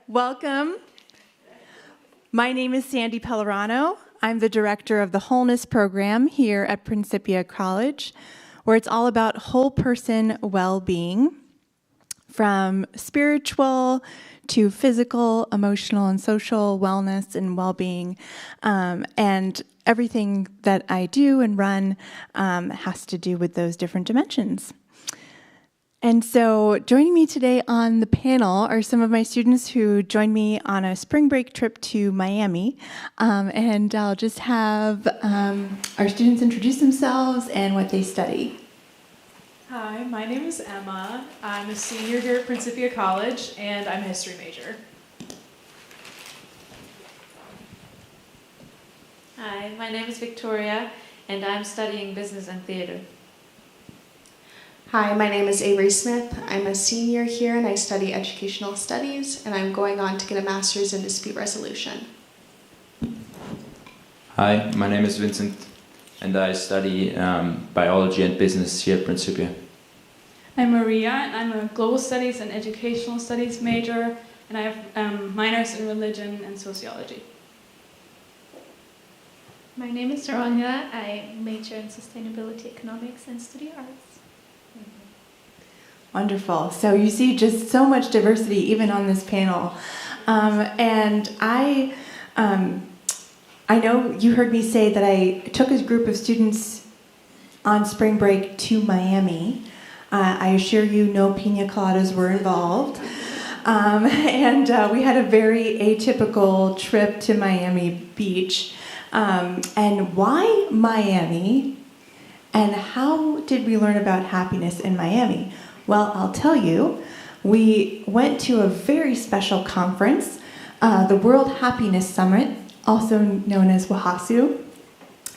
Welcome. My name is Sandy Pellerano. I'm the director of the Wholeness Program here at Principia College, where it's all about whole person well-being, from spiritual to physical, emotional, and social wellness and well-being. And everything that I do and run has to do with those different dimensions. And so joining me today on the panel are some of my students who joined me on a spring break trip to Miami. And I'll just have our students introduce themselves and what they study. Hi, my name is Emma. I'm a senior here at Principia College, and I'm a history major. Hi, my name is Victoria, and I'm studying business and theater. Hi, my name is Avery Smith. I'm a senior here and I study educational studies, and I'm going on to get a master's in dispute resolution. Hi, my name is Vincent and I study biology and business here at Principia. I'm Maria and I'm a global studies and educational studies major, and I have minors in religion and sociology. My name is Saranya. I major in sustainability economics and study arts. Wonderful. So you see just so much diversity even on this panel. And I know you heard me say that I took a group of students on spring break to Miami. I assure you no pina coladas were involved. And we had a very atypical trip to Miami Beach. And why Miami? And how did we learn about happiness in Miami? Well, I'll tell you, we went to a very special conference, the World Happiness Summit, also known as WHASU.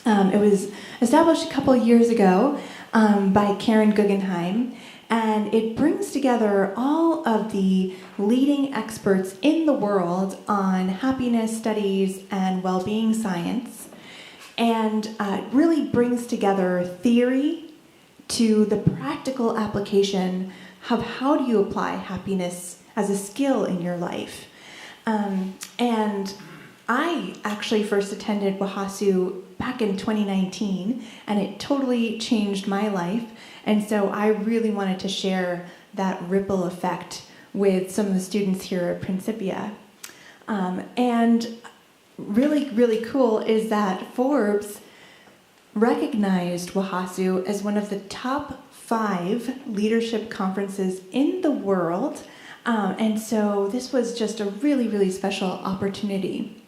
It was established a couple of years ago by Karen Guggenheim, and it brings together all of the leading experts in the world on happiness studies and well-being science, and really brings together theory to the practical application of how do you apply happiness as a skill in your life. And I actually first attended WHASU back in 2019, and it totally changed my life. And so I really wanted to share that ripple effect with some of the students here at Principia. And really, really cool is that Forbes recognized WHASU as one of the top 5 leadership conferences in the world. And so this was just a really, really special opportunity.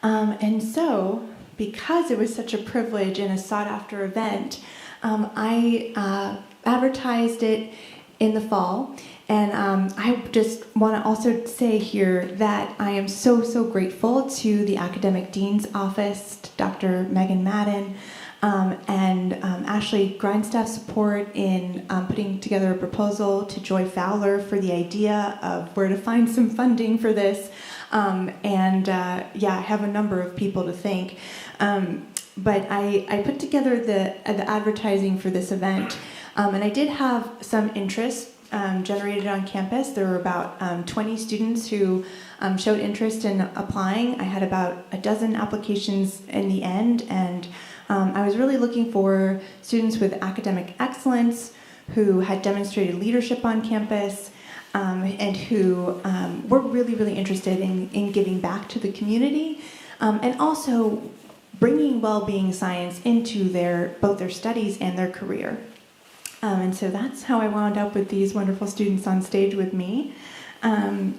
And so, because it was such a privilege and a sought-after event, I advertised it in the fall. And I just want to also say here that I am so, so grateful to the Academic Dean's Office, Dr. Megan Madden, and Ashley Grindstaff's support in putting together a proposal, to Joy Fowler for the idea of where to find some funding for this. I have a number of people to thank. But I put together the advertising for this event, and I did have some interest generated on campus. There were about 20 students who showed interest in applying. I had about a dozen applications in the end, and I was really looking for students with academic excellence who had demonstrated leadership on campus, and who were really, really interested in giving back to the community, and also bringing well-being science into both their studies and their career. And so that's how I wound up with these wonderful students on stage with me. I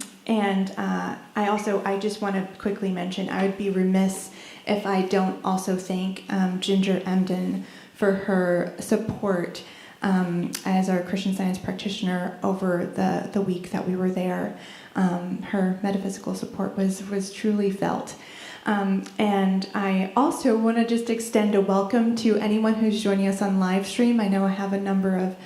just want to quickly mention, I would be remiss if I don't also thank Ginger Emden for her support as our Christian Science practitioner over the week that we were there. Her metaphysical support was truly felt. And I also want to just extend a welcome to anyone who's joining us on live stream. I know I have a number of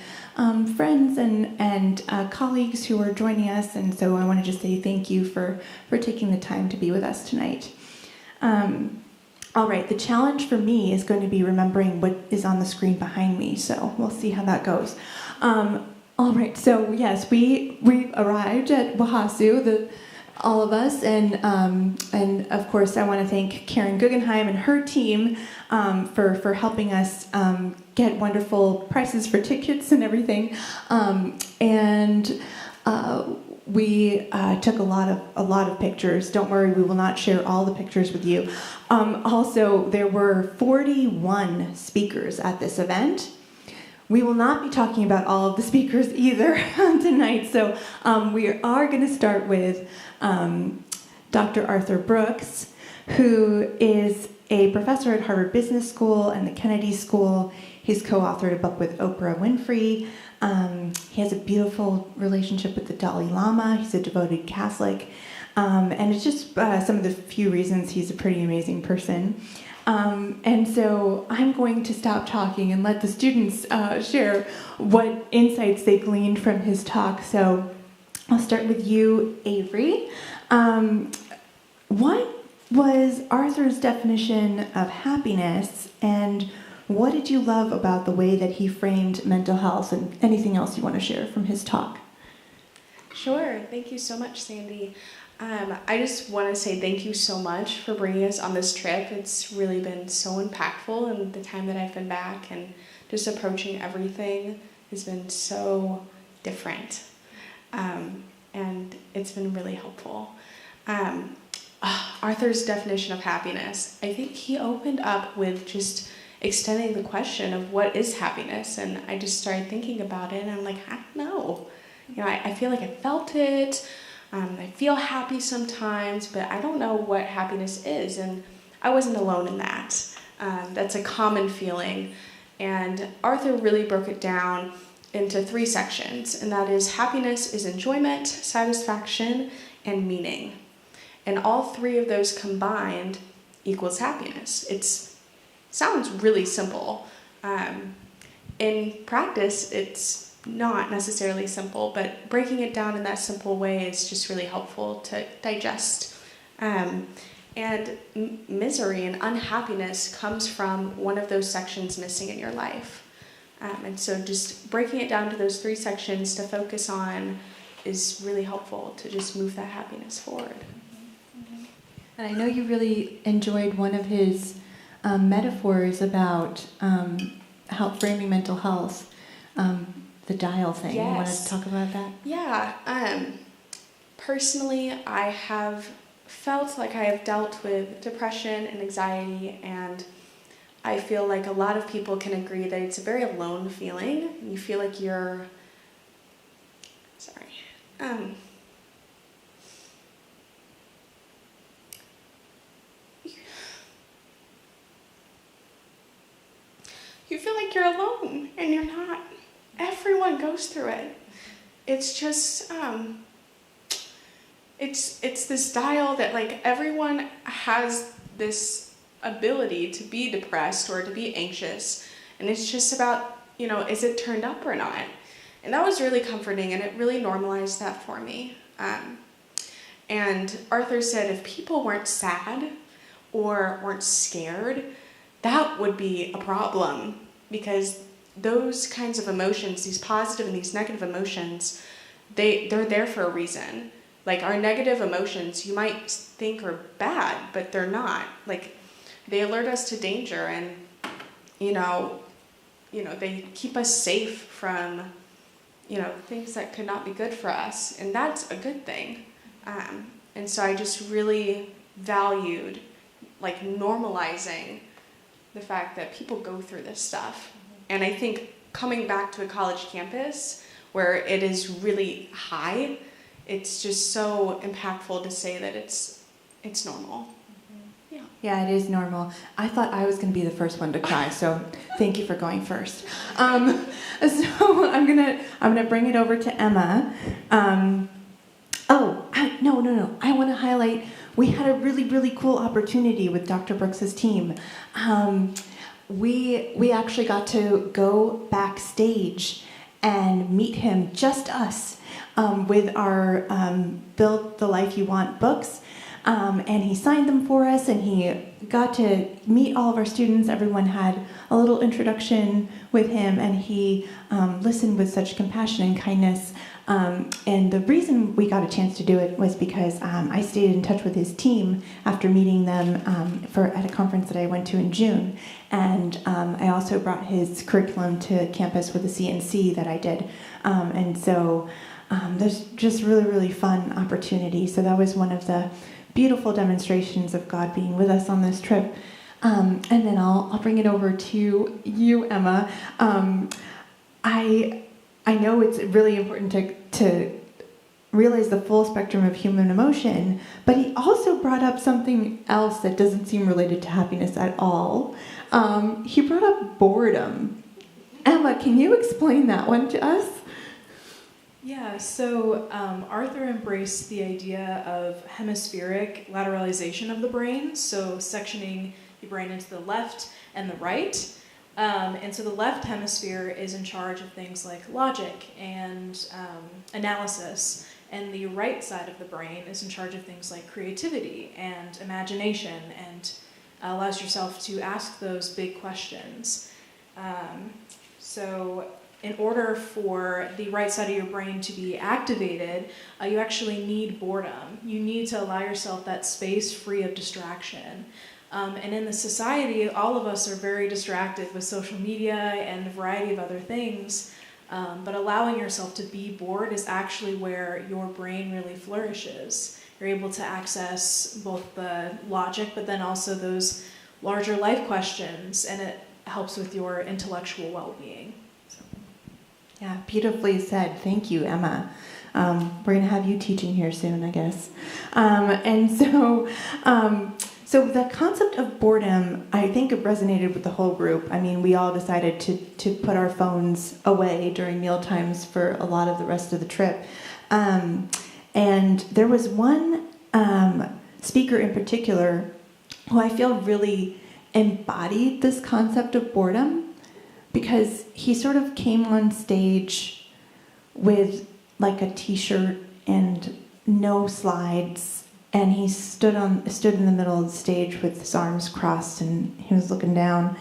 friends and colleagues who are joining us, and so I want to just say thank you for taking the time to be with us tonight. All right, the challenge for me is going to be remembering what is on the screen behind me, so we'll see how that goes. All right, so yes, we arrived at WHASU, all of us, and of course I want to thank Karen Guggenheim and her team for helping us get wonderful prices for tickets and everything, we took a lot of pictures. Don't worry, we will not share all the pictures with you. Also, there were 41 speakers at this event. We will not be talking about all of the speakers either tonight, so we are going to start with Dr. Arthur Brooks, who is a professor at Harvard Business School and the Kennedy School. He's co-authored a book with Oprah Winfrey. He has a beautiful relationship with the Dalai Lama. He's a devoted Catholic. And it's just some of the few reasons he's a pretty amazing person. And so I'm going to stop talking and let the students share what insights they gleaned from his talk. So I'll start with you, Avery. What was Arthur's definition of happiness, and what did you love about the way that he framed mental health, and anything else you want to share from his talk? Sure. Thank you so much, Sandy. I just want to say thank you so much for bringing us on this trip. It's really been so impactful in the time that I've been back, and just approaching everything has been so different. And it's been really helpful. Arthur's definition of happiness, I think he opened up with just extending the question of what is happiness, and I just started thinking about it, and I'm like, I don't know. I feel like I felt it. I feel happy sometimes, but I don't know what happiness is, and I wasn't alone in that. That's a common feeling, and Arthur really broke it down into 3 sections, and that is happiness is enjoyment, satisfaction, and meaning. And all 3 of those combined equals happiness. It sounds really simple. In practice, it's not necessarily simple, but breaking it down in that simple way is just really helpful to digest. And misery and unhappiness comes from one of those sections missing in your life. And so just breaking it down to those 3 sections to focus on is really helpful to just move that happiness forward. And I know you really enjoyed one of his metaphors about how framing mental health, the dial thing. Yes. You want to talk about that? Yeah. Personally, I have felt like I have dealt with depression and anxiety, and I feel like a lot of people can agree that it's a very alone feeling. You feel like you're... You feel like you're alone, and you're not. Everyone goes through it. It's just, it's this dial that, like, everyone has this ability to be depressed or to be anxious, and it's just about, is it turned up or not? And that was really comforting, and it really normalized that for me. And Arthur said if people weren't sad or weren't scared, that would be a problem, because those kinds of emotions, these positive and these negative emotions, they're there for a reason. Like, our negative emotions, you might think are bad, but they're not. Like, they alert us to danger, and they keep us safe from things that could not be good for us, and that's a good thing. And so I just really valued, like, normalizing the fact that people go through this stuff. And I think coming back to a college campus where it is really high, it's just so impactful to say that it's normal. Yeah, it is normal. I thought I was going to be the first one to cry, so thank you for going first. So I'm gonna bring it over to Emma. No. I want to highlight, we had a really, really cool opportunity with Dr. Brooks's team. We actually got to go backstage and meet him, just us, with our Build the Life You Want books. and he signed them for us, and he got to meet all of our students. Everyone had a little introduction with him, and he listened with such compassion and kindness. And the reason we got a chance to do it was because I stayed in touch with his team after meeting them at a conference that I went to in June. And I also brought his curriculum to campus with the CNC that I did. And so there's just really, really fun opportunity. So that was one of the beautiful demonstrations of God being with us on this trip. And then I'll bring it over to you, Emma. I know it's really important to realize the full spectrum of human emotion, but he also brought up something else that doesn't seem related to happiness at all. He brought up boredom. Emma, can you explain that one to us? Yeah, so Arthur embraced the idea of hemispheric lateralization of the brain, so sectioning the brain into the left and the right. And so the left hemisphere is in charge of things like logic and analysis, and the right side of the brain is in charge of things like creativity and imagination, and allows yourself to ask those big questions. So in order for the right side of your brain to be activated, you actually need boredom. You need to allow yourself that space free of distraction. And in the society, all of us are very distracted with social media and a variety of other things. But allowing yourself to be bored is actually where your brain really flourishes. You're able to access both the logic, but then also those larger life questions, and it helps with your intellectual well-being. So. Yeah, beautifully said. Thank you, Emma. We're going to have you teaching here soon, I guess. So the concept of boredom, I think it resonated with the whole group. I mean, we all decided to put our phones away during meal times for a lot of the rest of the trip. And there was one speaker in particular who I feel really embodied this concept of boredom, because he sort of came on stage with like a t-shirt and no slides. And he stood in the middle of the stage with his arms crossed, and he was looking down.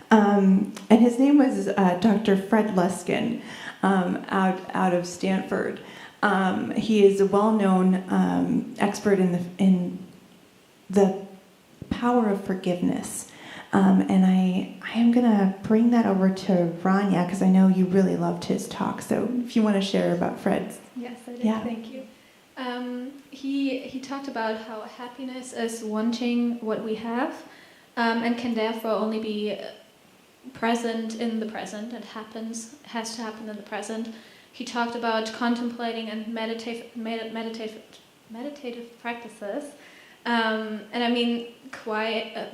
And his name was Dr. Fred Luskin, out of Stanford. He is a well-known expert in the power of forgiveness. And I am going to bring that over to Rania, because I know you really loved his talk. So if you want to share about Fred's. Yes, I did. Yeah. Thank you. He talked about how happiness is wanting what we have, and can therefore only be present in the present. It has to happen in the present. He talked about contemplating and meditative practices, and I mean quiet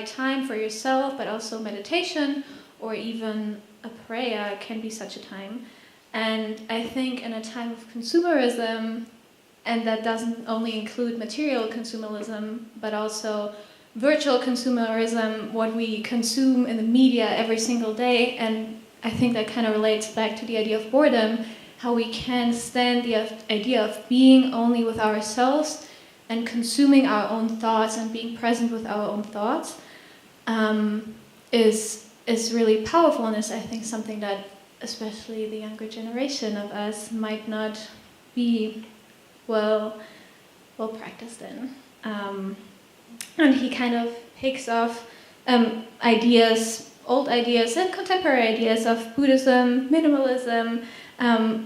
time for yourself, but also meditation or even a prayer can be such a time. And I think in a time of consumerism, and that doesn't only include material consumerism, but also virtual consumerism, what we consume in the media every single day, and I think that kind of relates back to the idea of boredom, how we can stand the idea of being only with ourselves and consuming our own thoughts and being present with our own thoughts, is really powerful, and is, I think, something that especially the younger generation of us might not be well practiced in. And he kind of picks off old ideas and contemporary ideas of Buddhism, minimalism.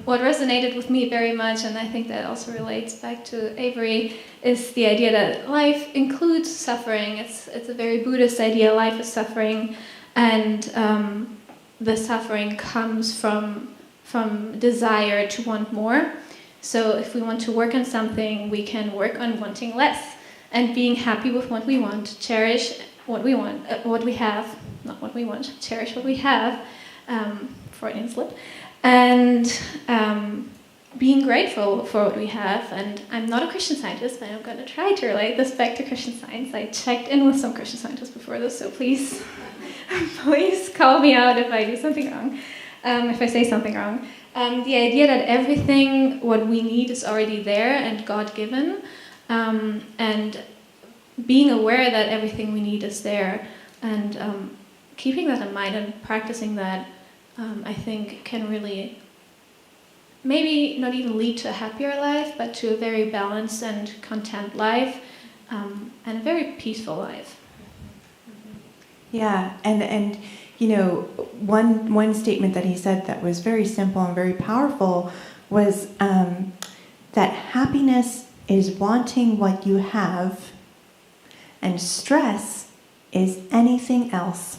What resonated with me very much, and I think that also relates back to Avery, is the idea that life includes suffering. It's a very Buddhist idea. Life is suffering, and the suffering comes from desire to want more. So if we want to work on something, we can work on wanting less and being happy with what we want, cherish what we want, what we have, not what we want, cherish what we have, Freudian slip, and being grateful for what we have. And I'm not a Christian Scientist, but I'm going to try to relate this back to Christian Science. I checked in with some Christian Scientists before this, so please call me out if I do something wrong, if I say something wrong. The idea that everything what we need is already there and God-given, and being aware that everything we need is there, and keeping that in mind and practicing that, I think can really maybe not even lead to a happier life, but to a very balanced and content life, and a very peaceful life. Yeah, and you know, one statement that he said that was very simple and very powerful was that happiness is wanting what you have, and stress is anything else.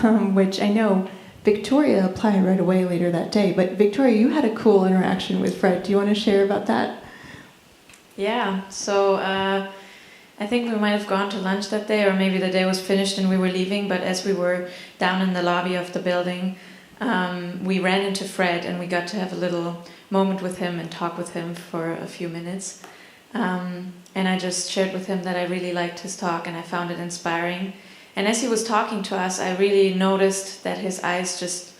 Which I know Victoria applied right away later that day. But Victoria, you had a cool interaction with Fred. Do you want to share about that? Yeah, so I think we might have gone to lunch that day, or maybe the day was finished and we were leaving, but as we were down in the lobby of the building, we ran into Fred and we got to have a little moment with him and talk with him for a few minutes. And I just shared with him that I really liked his talk and I found it inspiring. And as he was talking to us, I really noticed that his eyes just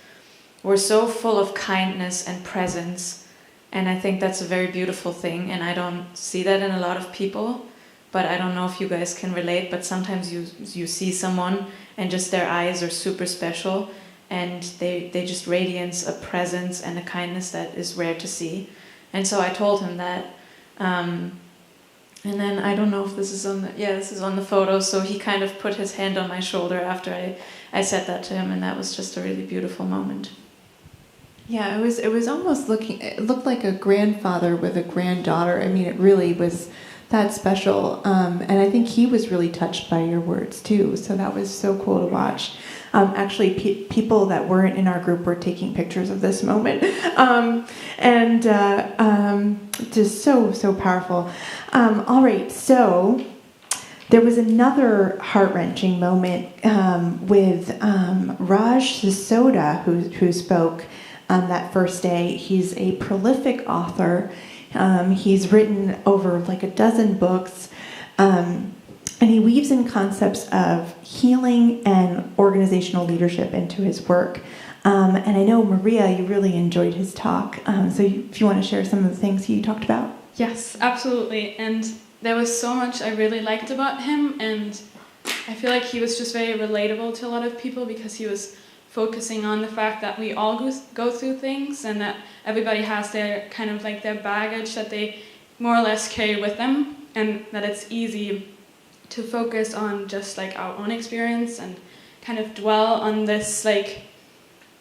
were so full of kindness and presence. And I think that's a very beautiful thing. And I don't see that in a lot of people. But I don't know if you guys can relate, but sometimes you see someone and just their eyes are super special. And they just radiance a presence and a kindness that is rare to see. And so I told him that. And then I don't know if this is on the, this is on the photo. So he kind of put his hand on my shoulder after I said that to him, and that was just a really beautiful moment. Yeah, it was almost it looked like a grandfather with a granddaughter. I mean, it really was that special. And I think he was really touched by your words too. So that was so cool to watch. Actually, people that weren't in our group were taking pictures of this moment. Just so powerful. All right, so there was another heart-wrenching moment with Raj Sisodia, who spoke that first day. He's a prolific author. He's written over like a dozen books. And he weaves in concepts of healing and organizational leadership into his work. And I know, Maria, you really enjoyed his talk. So if you want to share some of the things he talked about. Yes, absolutely. And there was so much I really liked about him. And I feel like he was just very relatable to a lot of people because he was focusing on the fact that we all go through things and that everybody has their kind of like their baggage that they more or less carry with them, and that it's easy to focus on just like our own experience and kind of dwell on this like,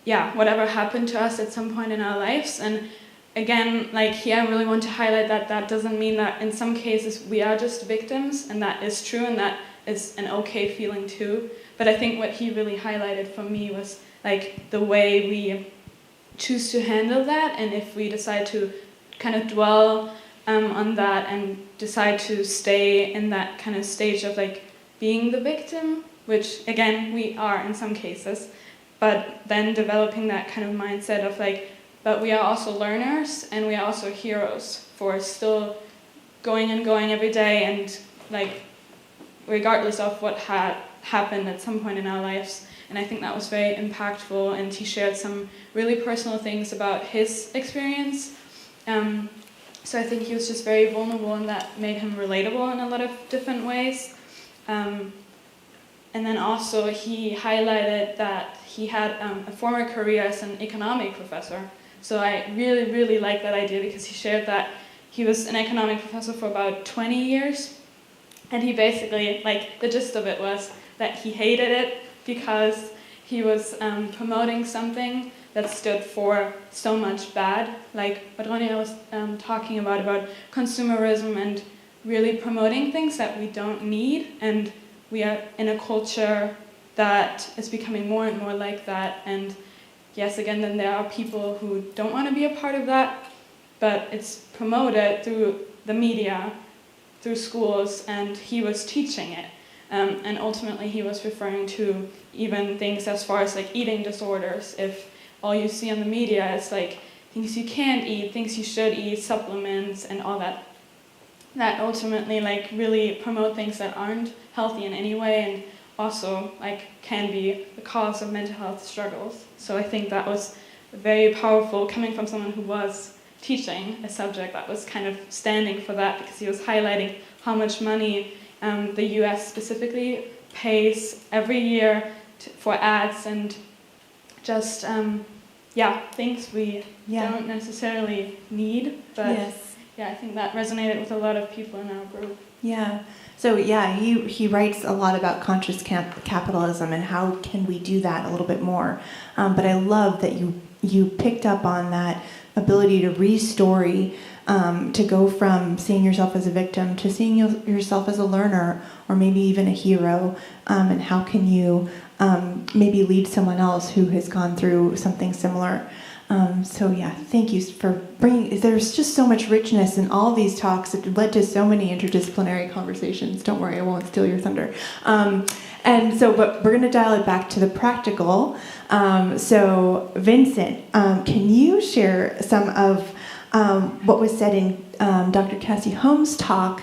whatever happened to us at some point in our lives. And again, like here I really want to highlight that doesn't mean that in some cases we are just victims, and that is true and that is an okay feeling too. But I think what he really highlighted for me was like the way we choose to handle that, and if we decide to kind of dwell on that and decide to stay in that kind of stage of like being the victim, which again we are in some cases, but then developing that kind of mindset of like, but we are also learners and we are also heroes for still going every day, and like regardless of what had happened at some point in our lives. And I think that was very impactful, and he shared some really personal things about his experience. So I think he was just very vulnerable, and that made him relatable in a lot of different ways. And then also he highlighted that he had a former career as an economic professor. So I really, really like that idea, because he shared that he was an economic professor for about 20 years. And he basically, like, the gist of it was that he hated it because he was promoting something that stood for so much bad, like what Ronja was talking about consumerism and really promoting things that we don't need. And we are in a culture that is becoming more and more like that. And yes, again, then there are people who don't want to be a part of that, but it's promoted through the media, through schools, and he was teaching it. And ultimately he was referring to even things as far as like eating disorders. If all you see on the media is like things you can't eat, things you should eat, supplements and all that, that ultimately like really promote things that aren't healthy in any way, and also like can be the cause of mental health struggles. So I think that was very powerful coming from someone who was teaching a subject that was kind of standing for that, because he was highlighting how much money the US specifically pays every year for ads and just things we don't necessarily need, but I think that resonated with a lot of people in our group. Yeah. So he writes a lot about conscious capitalism and how can we do that a little bit more. But I love that you picked up on that ability to re-story, to go from seeing yourself as a victim to seeing yourself as a learner or maybe even a hero, and how can you maybe lead someone else who has gone through something similar. Thank you for bringing. There's just so much richness in all these talks. It led to so many interdisciplinary conversations. Don't worry, I won't steal your thunder. But we're going to dial it back to the practical. So, Vincent, can you share some of what was said in Dr. Cassie Holmes' talk,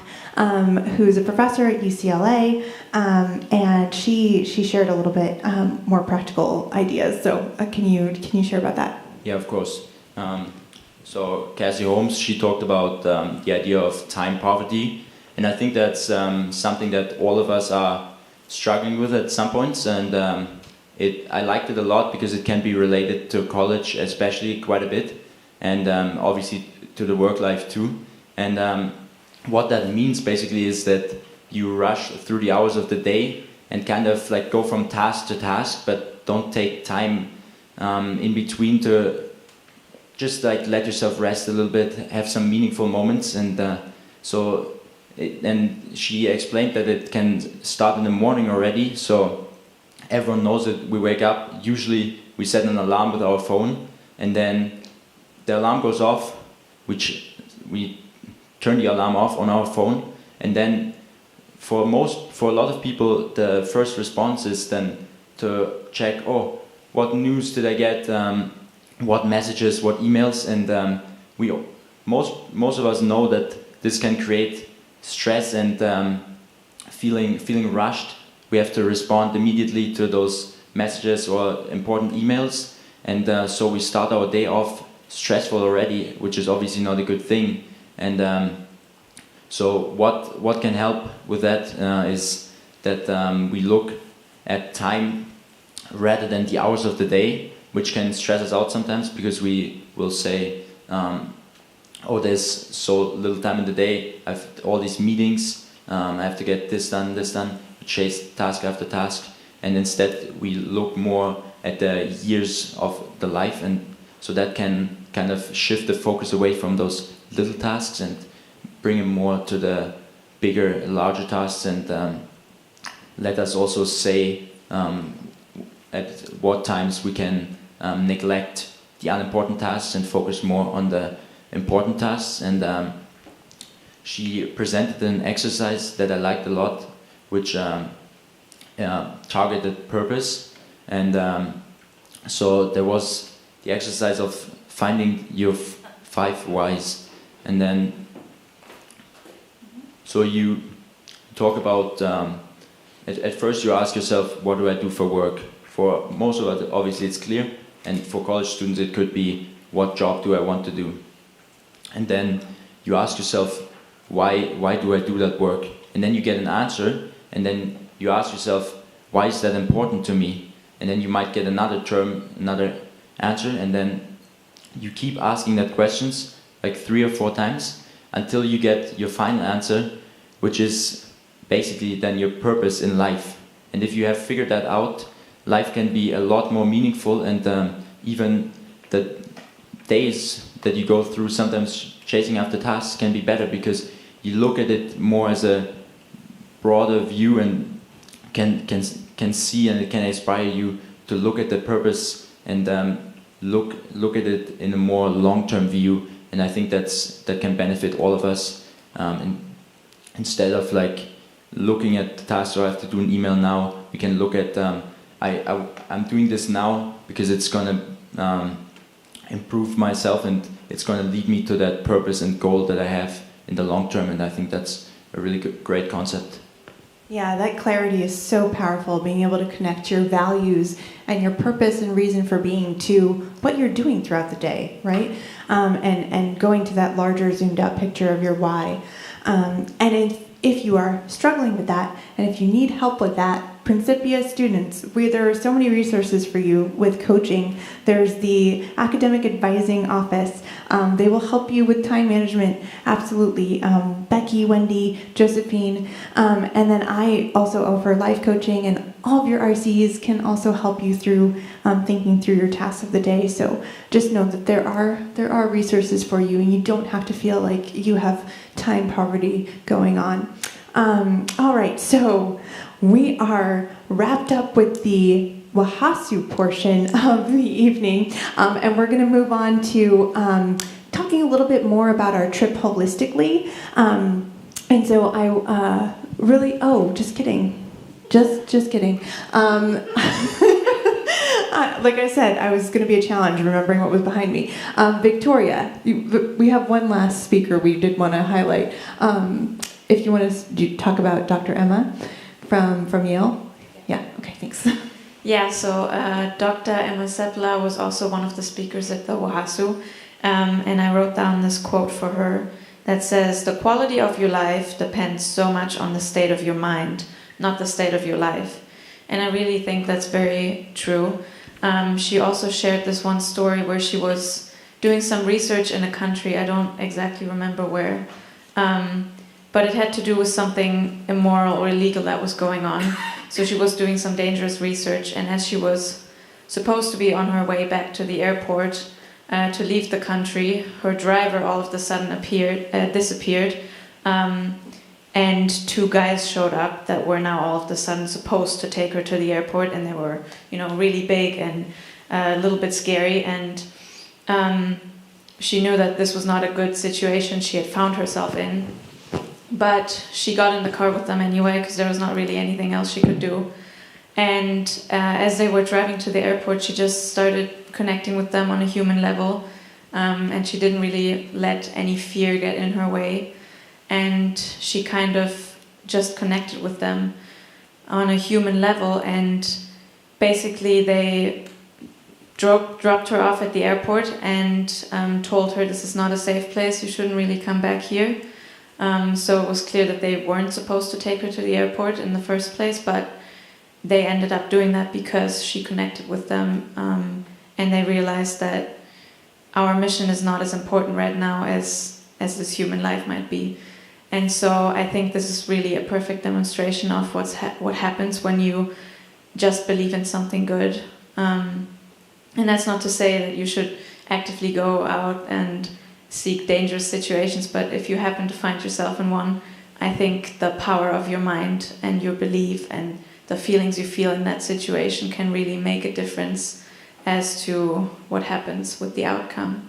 who's a professor at UCLA, and she shared a little bit more practical ideas. So, can you share about that? Yeah, of course. So Cassie Holmes, she talked about the idea of time poverty, and I think that's something that all of us are struggling with at some points, and I liked it a lot because it can be related to college especially quite a bit, and obviously to the work life too. And what that means basically is that you rush through the hours of the day and kind of like go from task to task, but don't take time in between to just like let yourself rest a little bit, have some meaningful moments. And and she explained that it can start in the morning already. So everyone knows that we wake up, usually we set an alarm with our phone, and then the alarm goes off, which we turn the alarm off on our phone, and then for a lot of people the first response is then to check, what news did I get, what messages, what emails, and most of us know that this can create stress and feeling rushed. We have to respond immediately to those messages or important emails, and so we start our day off stressful already, which is obviously not a good thing. And so what can help with that is that we look at time rather than the hours of the day, which can stress us out sometimes because we will say, there's so little time in the day, I have all these meetings, I have to get this done, chase task after task, and instead we look more at the years of the life, and so that can kind of shift the focus away from those little tasks and bring it more to the bigger, larger tasks, and let us also say at what times we can neglect the unimportant tasks and focus more on the important tasks. And she presented an exercise that I liked a lot, which targeted purpose. And so there was the exercise of finding your 5 whys, and then so you talk about at first you ask yourself, what do I do for work? For most of it, obviously it's clear, and for college students it could be, what job do I want to do? And then you ask yourself, why do I do that work? And then you get an answer, and then you ask yourself, why is that important to me? And then you might get another answer, and then you keep asking that questions like 3 or 4 times until you get your final answer, which is basically then your purpose in life. And if you have figured that out, life can be a lot more meaningful, and even the days that you go through sometimes chasing after tasks can be better because you look at it more as a broader view and can see, and it can inspire you to look at the purpose and look at it in a more long-term view. And I think that can benefit all of us. And instead of like looking at the task, so I have to do an email now, we can look at I'm doing this now because it's gonna improve myself, and it's gonna lead me to that purpose and goal that I have in the long term. And I think that's a really great concept. Yeah, that clarity is so powerful, being able to connect your values and your purpose and reason for being to what you're doing throughout the day, right? And going to that larger zoomed out picture of your why. And if you are struggling with that, and if you need help with that, Principia students, there are so many resources for you with coaching. There's the academic advising office. They will help you with time management, absolutely. Becky, Wendy, Josephine. And then I also offer life coaching, and all of your RCs can also help you through thinking through your tasks of the day. So just know that there are resources for you, and you don't have to feel like you have time poverty going on. All right, so we are wrapped up with the Wahasu portion of the evening, and we're going to move on to talking a little bit more about our trip holistically. And so I really, just kidding. Just kidding. Like I said, I was going to be a challenge remembering what was behind me. Victoria, we have one last speaker we did want to highlight. If you want to talk about Dr. Emma from Yale. Yeah, okay, thanks. Yeah, so Dr. Emma Seppler was also one of the speakers at the Wahasu, and I wrote down this quote for her that says, "The quality of your life depends so much on the state of your mind, not the state of your life." And I really think that's very true. She also shared this one story where she was doing some research in a country, I don't exactly remember where, but it had to do with something immoral or illegal that was going on. So she was doing some dangerous research, and as she was supposed to be on her way back to the airport to leave the country, her driver all of a sudden disappeared, and two guys showed up that were now all of a sudden supposed to take her to the airport, and they were, really big and a little bit scary, and she knew that this was not a good situation she had found herself in. But she got in the car with them anyway, because there was not really anything else she could do. And as they were driving to the airport, she just started connecting with them on a human level. And she didn't really let any fear get in her way. And she kind of just connected with them on a human level. And basically they dropped her off at the airport and told her, "This is not a safe place, you shouldn't really come back here." So it was clear that they weren't supposed to take her to the airport in the first place, but they ended up doing that because she connected with them, and they realized that our mission is not as important right now as this human life might be. And so I think this is really a perfect demonstration of what happens when you just believe in something good. And that's not to say that you should actively go out and seek dangerous situations, but if you happen to find yourself in one, I think the power of your mind and your belief and the feelings you feel in that situation can really make a difference as to what happens with the outcome.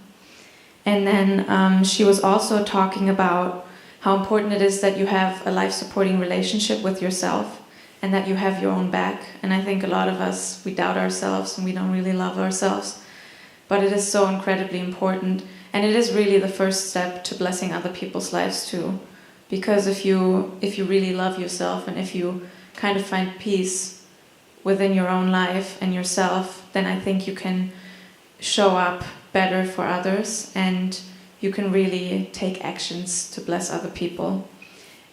And then she was also talking about how important it is that you have a life-supporting relationship with yourself and that you have your own back. And I think a lot of us, we doubt ourselves and we don't really love ourselves, but it is so incredibly important. And it is really the first step to blessing other people's lives too. Because if you really love yourself and if you kind of find peace within your own life and yourself, then I think you can show up better for others and you can really take actions to bless other people.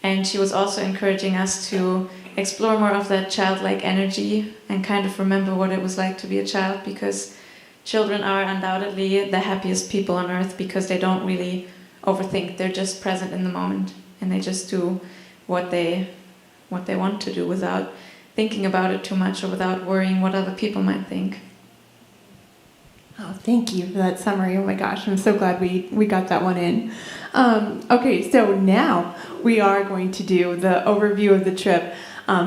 And she was also encouraging us to explore more of that childlike energy and kind of remember what it was like to be a child, because children are undoubtedly the happiest people on earth because they don't really overthink. They're just present in the moment and they just do what they want to do without thinking about it too much or without worrying what other people might think. Oh, thank you for that summary. Oh my gosh, I'm so glad we got that one in. Okay, so now we are going to do the overview of the trip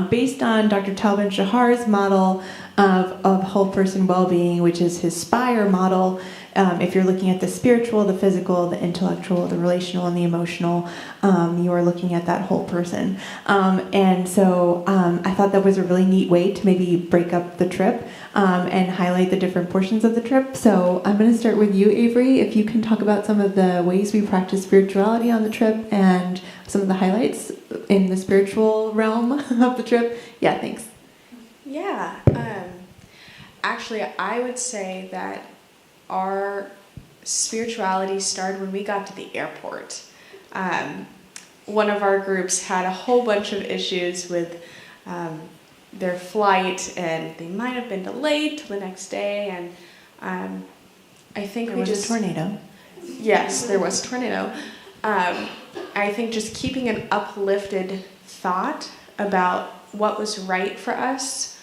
based on Dr. Talvin Shahar's model of whole person well-being, which is his SPIRE model. If you're looking at the spiritual, the physical, the intellectual, the relational, and the emotional, you are looking at that whole person. And so I thought that was a really neat way to maybe break up the trip and highlight the different portions of the trip. So I'm going to start with you, Avery, if you can talk about some of the ways we practice spirituality on the trip and some of the highlights in the spiritual realm of the trip? Yeah, thanks. Yeah. Actually, I would say that our spirituality started when we got to the airport. One of our groups had a whole bunch of issues with their flight, and they might have been delayed till the next day. And I think There was a tornado. Yes, there was a tornado. I think just keeping an uplifted thought about what was right for us.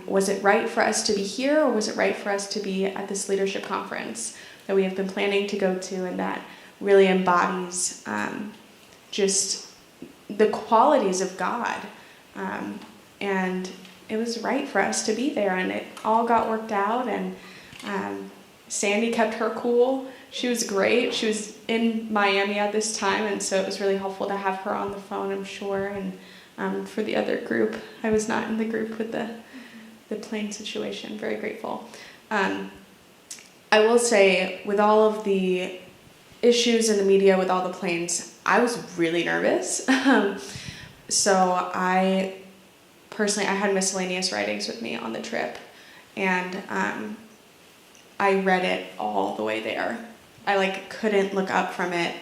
Was it right for us to be here, or was it right for us to be at this leadership conference that we have been planning to go to, and that really embodies just the qualities of God. And it was right for us to be there, and it all got worked out, and Sandy kept her cool. She was great. She was in Miami at this time, and so it was really helpful to have her on the phone, I'm sure. And for the other group, I was not in the group with the plane situation. Very grateful. I will say, with all of the issues in the media with all the planes, I was really nervous. So I had miscellaneous writings with me on the trip, and I read it all the way there. I couldn't look up from it,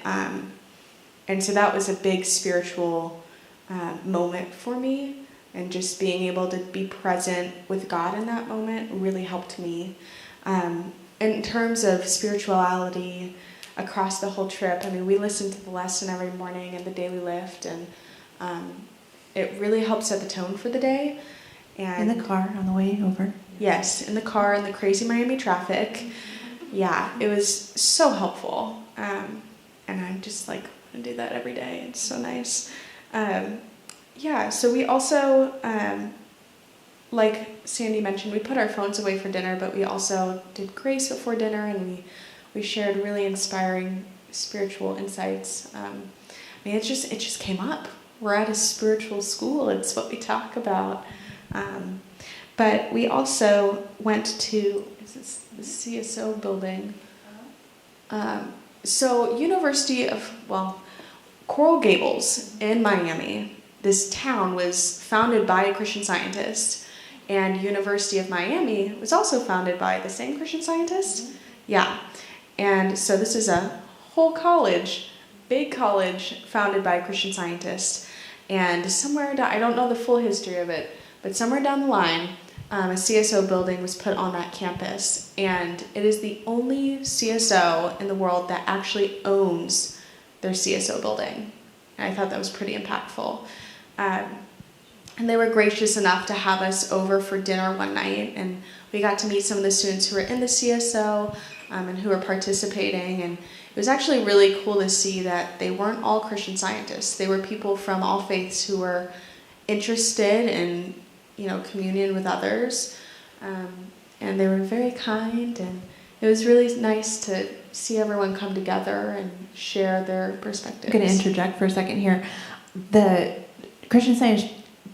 and so that was a big spiritual moment for me. And just being able to be present with God in that moment really helped me. In terms of spirituality across the whole trip, I mean, we listened to the lesson every morning and the daily lift, and it really helped set the tone for the day. And in the car on the way over. Yes, in the car in the crazy Miami traffic. Yeah, it was so helpful. And I'm just going to do that every day. It's so nice. Yeah, so we also, like Sandy mentioned, we put our phones away for dinner, but we also did grace before dinner, and we shared really inspiring spiritual insights. I mean, it just came up. We're at a spiritual school. It's what we talk about. But we also went to the CSO building. So University of, Coral Gables in Miami. This town was founded by a Christian scientist, and University of Miami was also founded by the same Christian scientist. Yeah, and so this is a whole college, big college, founded by a Christian scientist, and somewhere down, I don't know the full history of it, but somewhere down the line, a CSO building was put on that campus, and it is the only CSO in the world that actually owns their CSO building. And I thought that was pretty impactful. And they were gracious enough to have us over for dinner one night, and we got to meet some of the students who were in the CSO and who were participating, and it was actually really cool to see that they weren't all Christian scientists. They were people from all faiths who were interested in, communion with others, and they were very kind, and it was really nice to see everyone come together and share their perspectives. I'm going to interject for a second here. The Christian Science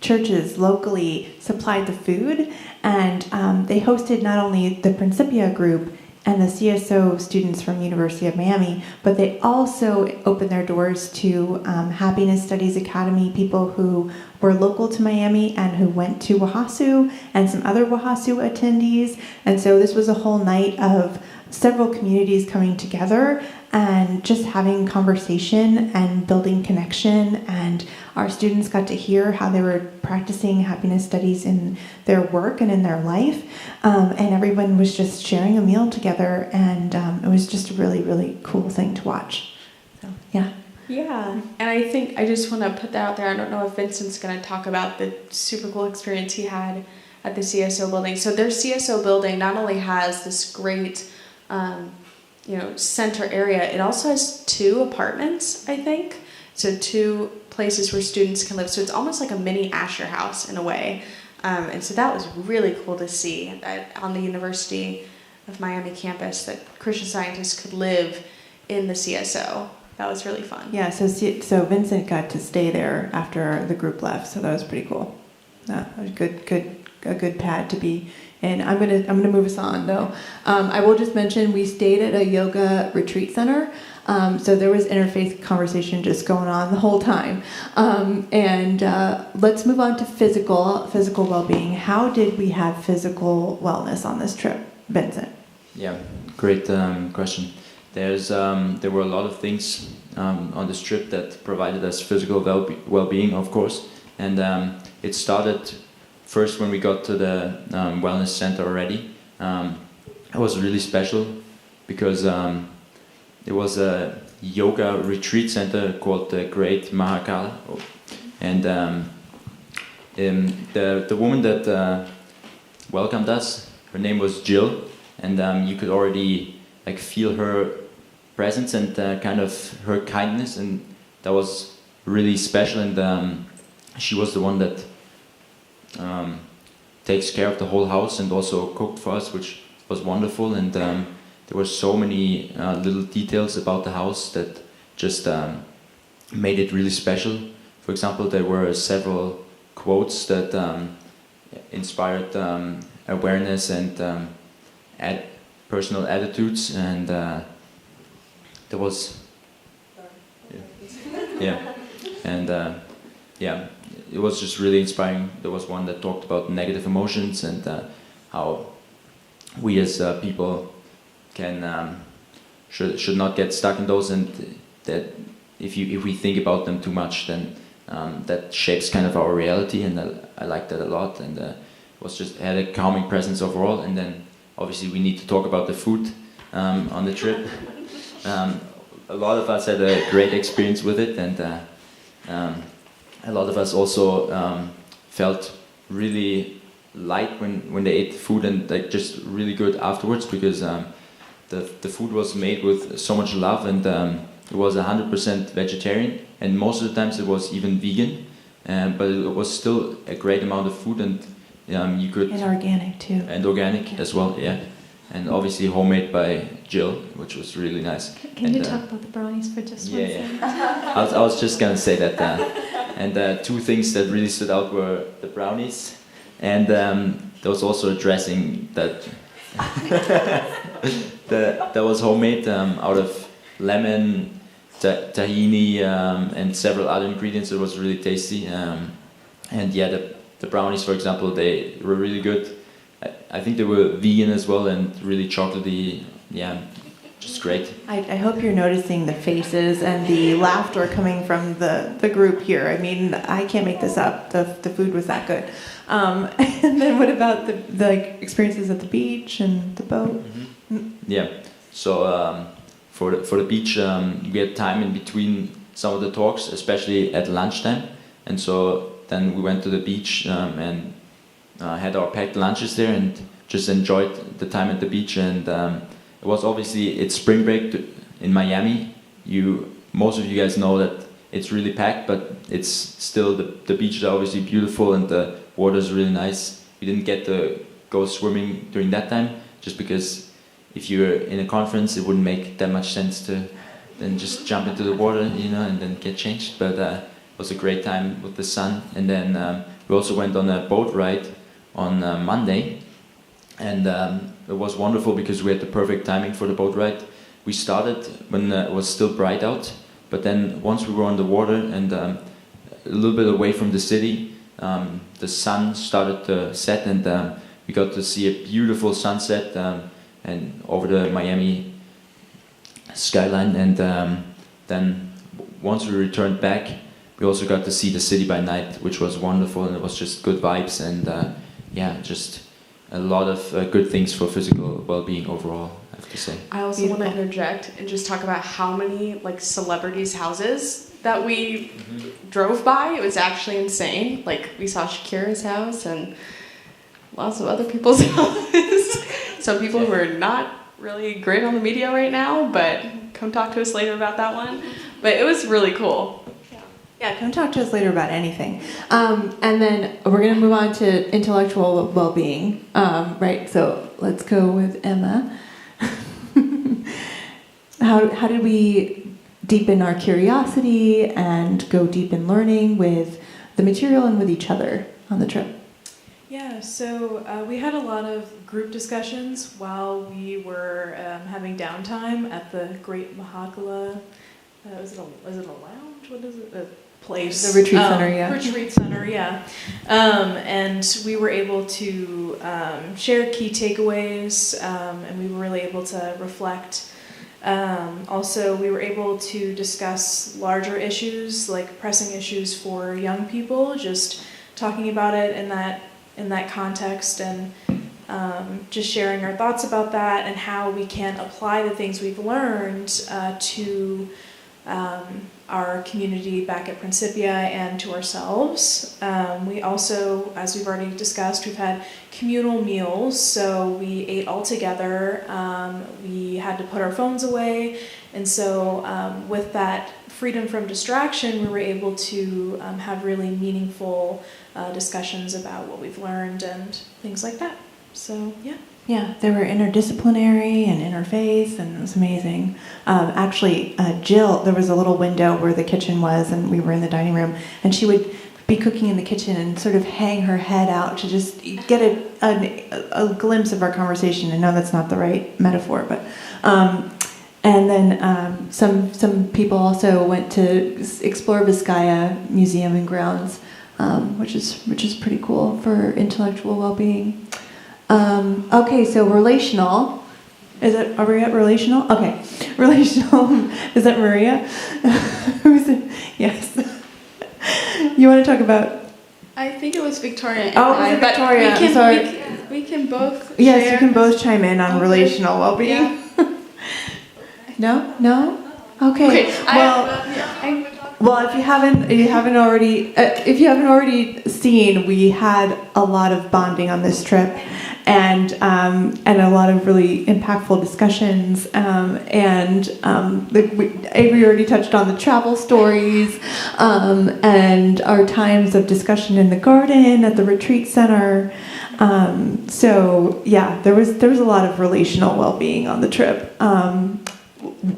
churches locally supplied the food, and they hosted not only the Principia group and the CSO students from University of Miami, but they also opened their doors to Happiness Studies Academy people who were local to Miami and who went to Wahasu, and some other Wahasu attendees. And so this was a whole night of several communities coming together and just having conversation and building connection, and our students got to hear how they were practicing happiness studies in their work and in their life, and everyone was just sharing a meal together, and it was just a really, really cool thing to watch. So, yeah. Yeah, and I think I just want to put that out there. I don't know if Vincent's going to talk about the super cool experience he had at the CSO building. So their CSO building not only has this great center area, it also has 2 apartments, I think. So 2 places where students can live. So it's almost like a mini Asher house in a way. And so that was really cool to see that on the University of Miami campus that Christian scientists could live in the CSO. That was really fun. Yeah, so Vincent got to stay there after the group left, so that was pretty cool. That was a good pad to be in. I'm gonna move us on though. I will just mention we stayed at a yoga retreat center So there was interfaith conversation just going on the whole time. And let's move on to physical well-being. How did we have physical wellness on this trip, Vincent? Yeah, great question. There were a lot of things on this trip that provided us physical well-being, of course. And it started first when we got to the wellness center already. It was really special because it was a yoga retreat center called the Great Mahakala. And the woman that welcomed us, her name was Jill. And you could already feel her presence and kind of her kindness, and that was really special. And she was the one that takes care of the whole house and also cooked for us, which was wonderful. And there were so many little details about the house that just made it really special. For example, there were several quotes that inspired awareness and personal attitudes, and there was it was just really inspiring. There was one that talked about negative emotions and how we as people can should not get stuck in those, and that if we think about them too much, then that shapes kind of our reality. And I liked that a lot, and it was just had a calming presence overall. And then obviously we need to talk about the food on the trip. A lot of us had a great experience with it, and a lot of us also felt really light when they ate the food, and just really good afterwards, because the food was made with so much love, and it was 100% vegetarian, and most of the times it was even vegan, but it was still a great amount of food, and you could... And organic too. And organic as well, yeah. And obviously homemade by Jill, which was really nice. Can you talk about the brownies for just one second? Yeah. I was just gonna say that. And two things that really stood out were the brownies, and there was also a dressing that that was homemade out of lemon, tahini, and several other ingredients. It was really tasty. And yeah, the brownies, for example, they were really good. I think they were vegan as well, and really chocolatey. Yeah, just great. I hope you're noticing the faces and the laughter coming from the group here. I mean, I can't make this up. The food was that good. And then what about the experiences at the beach and the boat? Mm-hmm. Yeah. So for the beach, we had time in between some of the talks, especially at lunchtime, and so then we went to the beach and had our packed lunches there and just enjoyed the time at the beach. And it was obviously, it's spring break in Miami. Most of you guys know that it's really packed, but it's still, the beaches are obviously beautiful and the water is really nice. We didn't get to go swimming during that time, just because if you're in a conference, it wouldn't make that much sense to then just jump into the water, and then get changed. But it was a great time with the sun. And then we also went on a boat ride on Monday, and it was wonderful because we had the perfect timing for the boat ride. We started when it was still bright out, but then once we were on the water and a little bit away from the city, the sun started to set, and we got to see a beautiful sunset and over the Miami skyline. And then once we returned back, we also got to see the city by night, which was wonderful, and it was just good vibes, and just a lot of good things for physical well-being overall, I have to say. I also want to interject and just talk about how many celebrities' houses that we drove by. It was actually insane. We saw Shakira's house and lots of other people's houses. Some people who are not really great on the media right now, but come talk to us later about that one. But it was really cool. Yeah, come talk to us later about anything. And then we're going to move on to intellectual well-being, right? So let's go with Emma. How did we deepen our curiosity and go deep in learning with the material and with each other on the trip? Yeah, so we had a lot of group discussions while we were having downtime at the Great Mahakala. Was it a lounge? What is it? A place. The retreat center, yeah. Retreat center, yeah. And we were able to share key takeaways, and we were really able to reflect. Also, we were able to discuss larger issues, like pressing issues for young people, just talking about it in that context, and just sharing our thoughts about that and how we can apply the things we've learned to our community back at Principia and to ourselves. We also, as we've already discussed, we've had communal meals, so we ate all together. We had to put our phones away, and so with that freedom from distraction, we were able to have really meaningful discussions about what we've learned and things like that. So, yeah. Yeah, they were interdisciplinary and interfaith, and it was amazing. Actually, Jill, there was a little window where the kitchen was, and we were in the dining room, and she would be cooking in the kitchen and sort of hang her head out to just get a glimpse of our conversation. I know that's not the right metaphor, but and then some people also went to explore Vizcaya Museum and Grounds, which is pretty cool for intellectual well-being. Okay, so relational. Are we at relational? Okay. Relational. Is that Maria? Who's it? Yes. You want to talk about? I think it was Victoria. Oh, it was Victoria. I'm sorry. We can both. Yes, share. you can both chime in on relational well-being. Yeah. No? Okay. Well, if you haven't already seen, we had a lot of bonding on this trip, and a lot of really impactful discussions. Avery already touched on the travel stories, and our times of discussion in the garden at the retreat center. So yeah, there was a lot of relational well-being on the trip.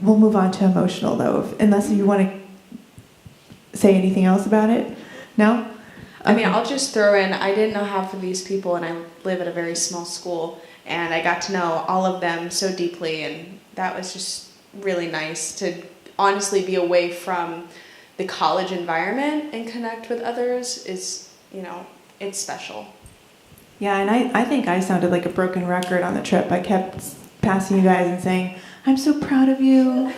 We'll move on to emotional though, unless you want to say anything else about it? No? Okay. I mean, I'll just throw in, I didn't know half of these people, and I live at a very small school, and I got to know all of them so deeply, and that was just really nice to honestly be away from the college environment and connect with others is, it's special. Yeah, and I think I sounded like a broken record on the trip. I kept passing you guys and saying, I'm so proud of you.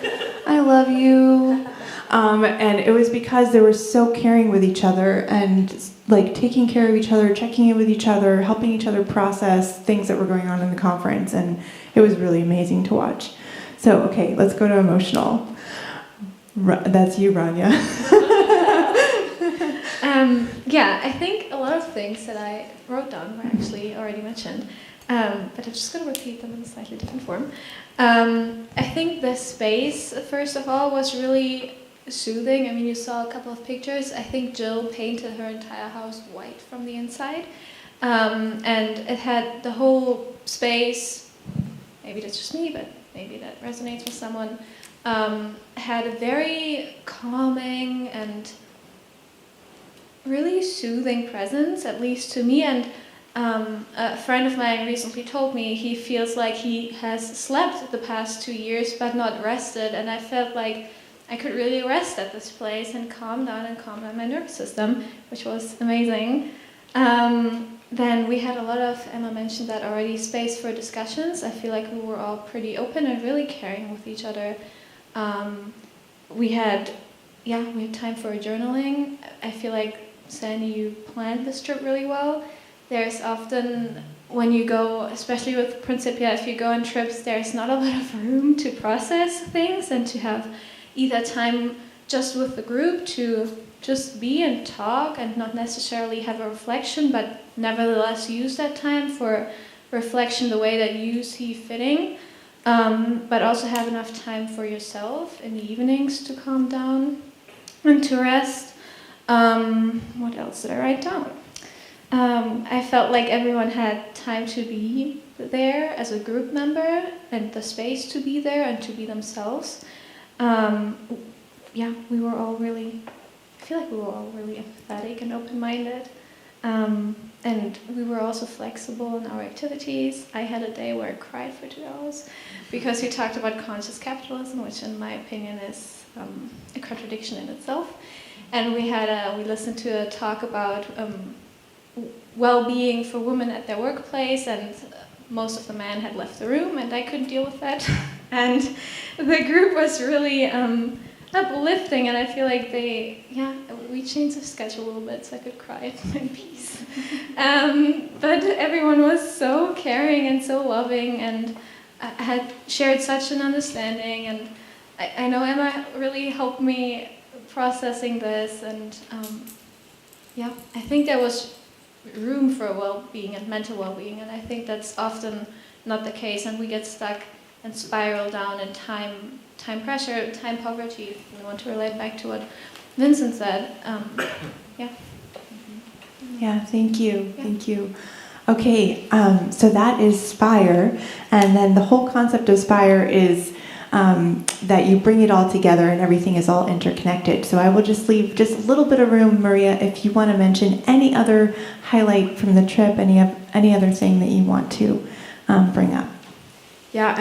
I love you. And it was because they were so caring with each other and like taking care of each other, checking in with each other, helping each other process things that were going on in the conference. And it was really amazing to watch. So, okay, let's go to emotional. That's you, Rania. Yeah, I think a lot of things that I wrote down were actually already mentioned. But I'm just going to repeat them in a slightly different form. I think the space, first of all, was really soothing. I mean, you saw a couple of pictures. I think Jill painted her entire house white from the inside. And it had the whole space, maybe that's just me, but maybe that resonates with someone, had a very calming and really soothing presence, at least to me. And a friend of mine recently told me he feels like he has slept the past 2 years but not rested, and I felt like I could really rest at this place and calm down my nervous system, which was amazing. Then we had a lot of, Emma mentioned that already, space for discussions. I feel like we were all pretty open and really caring with each other. We had time for journaling. I feel like, Sandy, you planned this trip really well. There's often, when you go, especially with Principia, if you go on trips, there's not a lot of room to process things and to have either time just with the group to just be and talk and not necessarily have a reflection, but nevertheless use that time for reflection the way that you see fitting, but also have enough time for yourself in the evenings to calm down and to rest. What else did I write down? I felt like everyone had time to be there as a group member and the space to be there and to be themselves. We were all really, I feel like we were all really empathetic and open-minded. and we were also flexible in our activities. I had a day where I cried for 2 hours because he talked about conscious capitalism, which in my opinion is a contradiction in itself. And we listened to a talk about well-being for women at their workplace, and most of the men had left the room, and I couldn't deal with that. And the group was really uplifting, and I feel like we changed the schedule a little bit so I could cry in peace. But everyone was so caring and so loving, and had shared such an understanding, and I know Emma really helped me processing this, and I think there was room for well-being and mental well-being, and I think that's often not the case, and we get stuck and spiral down in time pressure, time poverty, if we want to relate back to what Vincent said. Yeah, thank you. Thank you. Okay, so that is SPIRE, and then the whole concept of SPIRE is that you bring it all together and everything is all interconnected. So I will just leave just a little bit of room, Maria, if you want to mention any other highlight from the trip, any other thing that you want to bring up. Yeah,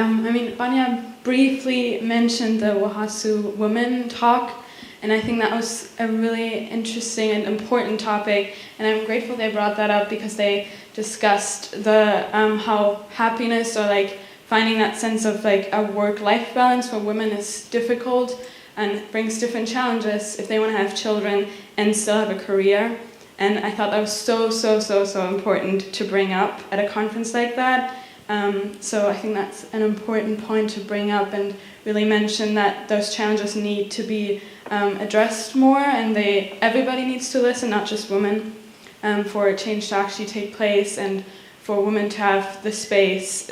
Vanya briefly mentioned the Wahasu women talk, and I think that was a really interesting and important topic, and I'm grateful they brought that up because they discussed the how happiness or like finding that sense of like a work-life balance for women is difficult and brings different challenges if they want to have children and still have a career. And I thought that was so important to bring up at a conference like that. So I think that's an important point to bring up and really mention that those challenges need to be addressed more, and everybody needs to listen, not just women, for change to actually take place and for women to have the space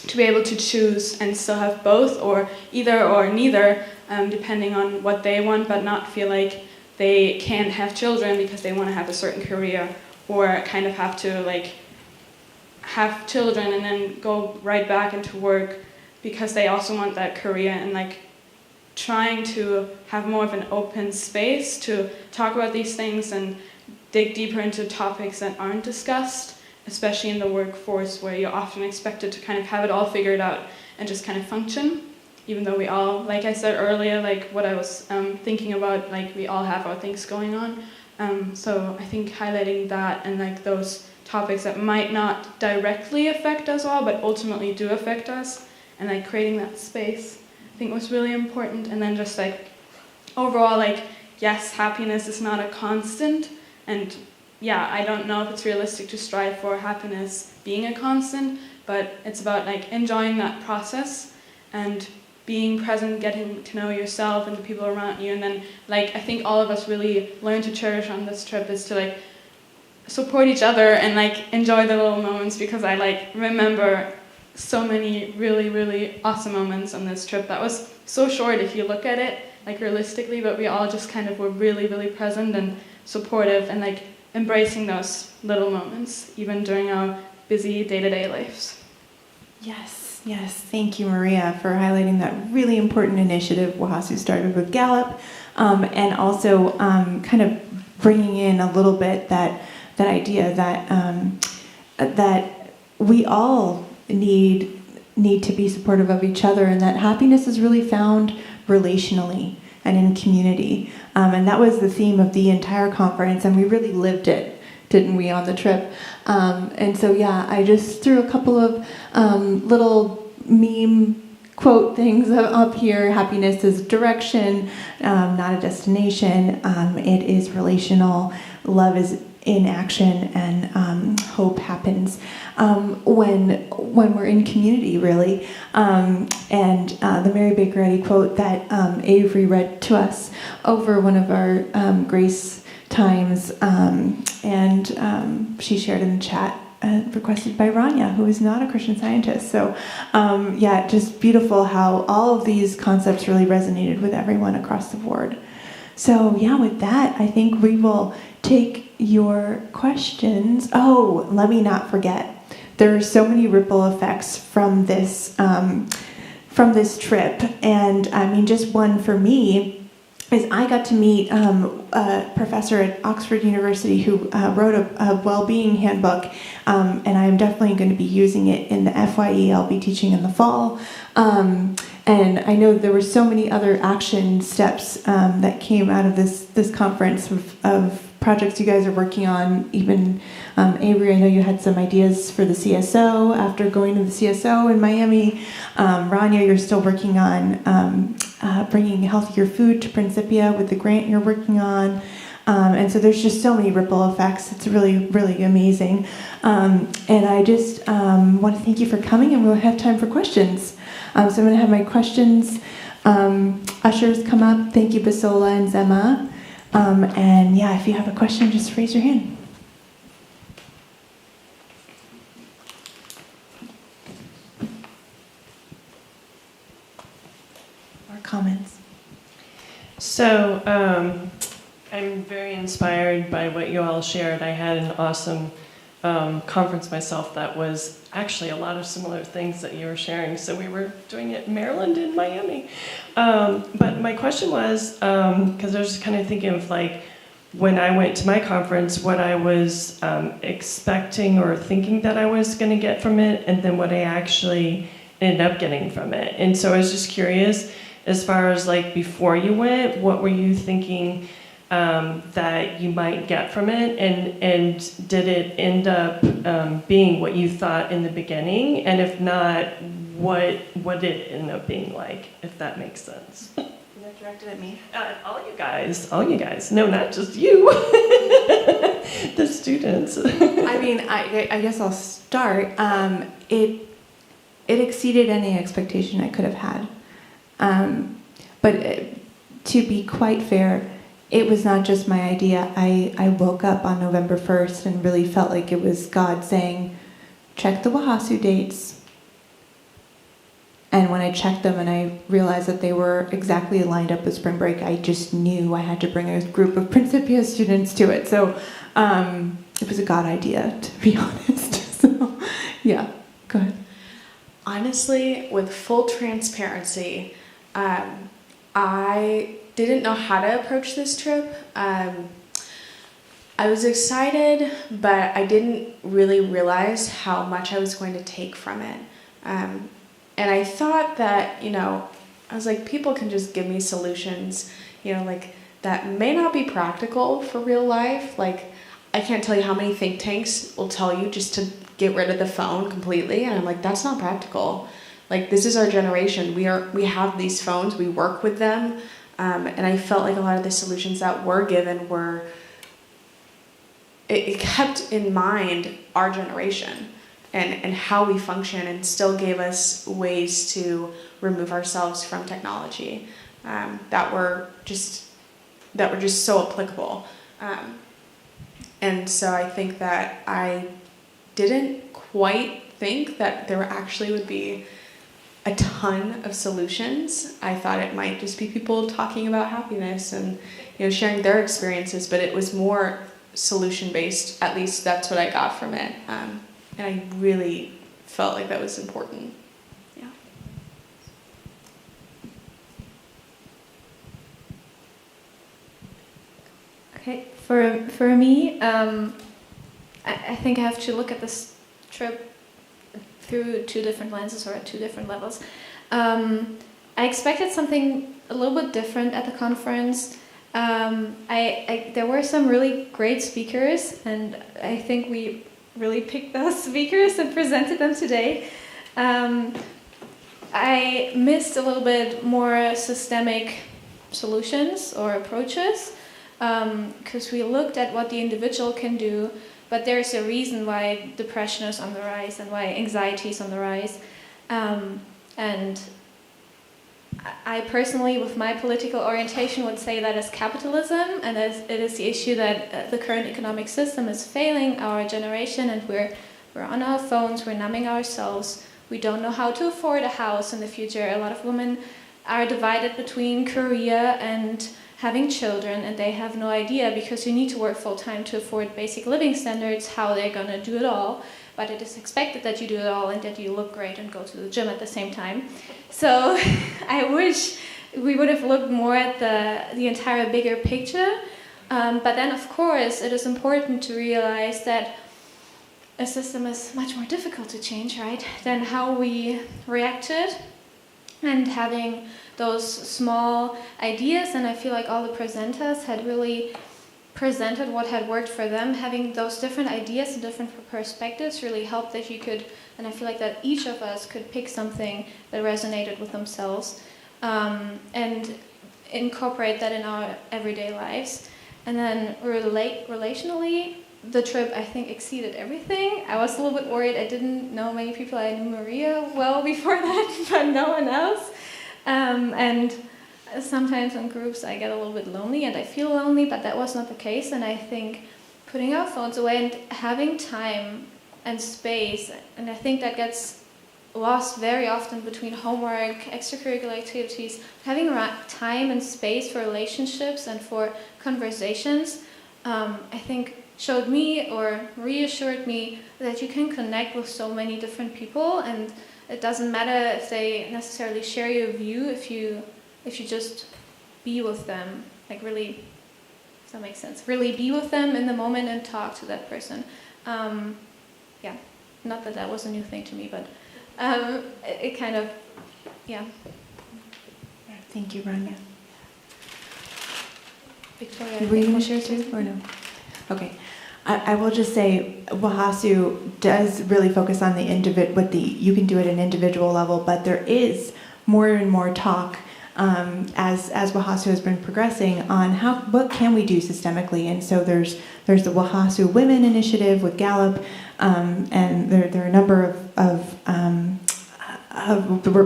to be able to choose and still have both, or either or neither, depending on what they want, but not feel like they can't have children because they want to have a certain career, or kind of have to like have children and then go right back into work because they also want that career, and like trying to have more of an open space to talk about these things and dig deeper into topics that aren't discussed, especially in the workforce where you're often expected to kind of have it all figured out and just kind of function, even though we all, like I said earlier, like what I was thinking about, like we all have our things going on. So I think highlighting that and like those topics that might not directly affect us all, but ultimately do affect us, and like creating that space, I think was really important. And then just like overall, like, yes, happiness is not a constant, and yeah, I don't know if it's realistic to strive for happiness being a constant, but it's about like enjoying that process and being present, getting to know yourself and the people around you. And then like I think all of us really learn to cherish on this trip is to like support each other and like enjoy the little moments, because I like remember so many really awesome moments on this trip that was so short if you look at it like realistically, but we all just kind of were really present and supportive and like embracing those little moments even during our busy day-to-day lives. Yes, thank you, Maria, for highlighting that really important initiative Wahasu started with Gallup, and also kind of bringing in a little bit that idea that we all need to be supportive of each other, and that happiness is really found relationally and in community. And that was the theme of the entire conference, and we really lived it, didn't we, on the trip? And so, yeah, I just threw a couple of little meme quote things up here. Happiness is direction, not a destination. It is relational. Love is in action, and hope happens when we're in community, really. And the Mary Baker Eddy quote that Avery read to us over one of our Grace times, and she shared in the chat, requested by Rania, who is not a Christian Scientist. So yeah, just beautiful how all of these concepts really resonated with everyone across the board. So yeah, with that, I think we will take your questions. Oh, let me not forget. There are so many ripple effects from this trip, and I mean, just one for me is I got to meet a professor at Oxford University who wrote a well-being handbook, and I'm definitely going to be using it in the FYE I'll be teaching in the fall. And I know there were so many other action steps that came out of this conference of projects you guys are working on. Even Avery, I know you had some ideas for the CSO after going to the CSO in Miami. Rania, you're still working on bringing healthier food to Principia with the grant you're working on. And so there's just so many ripple effects. It's really, really amazing. And I just want to thank you for coming, and we'll have time for questions. So I'm going to have my questions. Ushers come up. Thank you, Basola and Zema. And yeah, if you have a question, just raise your hand. Or comments. So, I'm very inspired by what you all shared. I had an awesome conference myself that was actually a lot of similar things that you were sharing. So we were doing it in Maryland and Miami. But my question was, because I was just kind of thinking of like, when I went to my conference, what I was expecting or thinking that I was going to get from it, and then what I actually ended up getting from it. And so I was just curious, as far as like before you went, what were you thinking that you might get from it, and did it end up being what you thought in the beginning? And if not, what did it end up being like, if that makes sense? Is that directed at me? All you guys. No, not just you. The students. I mean, I guess I'll start. It exceeded any expectation I could have had. But to be quite fair, it was not just my idea. I woke up on November 1st and really felt like it was God saying, check the Wahasu dates. And when I checked them and I realized that they were exactly lined up with spring break, I just knew I had to bring a group of Principia students to it. So it was a God idea, to be honest. So yeah, go ahead. Honestly, with full transparency, I didn't know how to approach this trip. I was excited, but I didn't really realize how much I was going to take from it. And I thought that, I was like, people can just give me solutions, like that may not be practical for real life. Like, I can't tell you how many think tanks will tell you just to get rid of the phone completely. And I'm like, that's not practical. Like, this is our generation. We have these phones, we work with them. And I felt like a lot of the solutions that were given were, it kept in mind our generation and how we function, and still gave us ways to remove ourselves from technology that were just so applicable. And so I think that I didn't quite think that there actually would be a ton of solutions. I thought it might just be people talking about happiness and sharing their experiences, but it was more solution based. At least that's what I got from it, and I really felt like that was important. Yeah. Okay, for me, I think I have to look at this trip through two different lenses, or at two different levels. I expected something a little bit different at the conference. There were some really great speakers, and I think we really picked those speakers and presented them today. I missed a little bit more systemic solutions or approaches, because we looked at what the individual can do, but there's a reason why depression is on the rise and why anxiety is on the rise. And I personally, with my political orientation, would say that is capitalism, and it is the issue that the current economic system is failing our generation, and we're on our phones, we're numbing ourselves, we don't know how to afford a house in the future. A lot of women are divided between career and having children, and they have no idea, because you need to work full-time to afford basic living standards, how they're going to do it all. But it is expected that you do it all and that you look great and go to the gym at the same time. So I wish we would have looked more at the entire bigger picture. But then, of course, it is important to realize that a system is much more difficult to change, right, than how we reacted. And having those small ideas, and I feel like all the presenters had really presented what had worked for them. Having those different ideas and different perspectives really helped that you could, and I feel like that each of us could pick something that resonated with themselves and incorporate that in our everyday lives. And then relationally, the trip, I think, exceeded everything. I was a little bit worried. I didn't know many people. I knew Maria well before that, but no one else. And sometimes in groups I get a little bit lonely, and I feel lonely, but that was not the case. And I think putting our phones away and having time and space, and I think that gets lost very often between homework, extracurricular activities, having time and space for relationships and for conversations, I think showed me or reassured me that you can connect with so many different people, and it doesn't matter if they necessarily share your view if you just be with them, like really, does that make sense? Really be with them in the moment and talk to that person. Yeah, not that that was a new thing to me, but it kind of, yeah. Thank you, Rania. Victoria, Were you going to share too, or no? Okay. I will just say Wahasu does really focus on the you can do it at an individual level, but there is more and more talk as Wahasu has been progressing on what can we do systemically. And so there's the Wahasu Women Initiative with Gallup, and there are a number of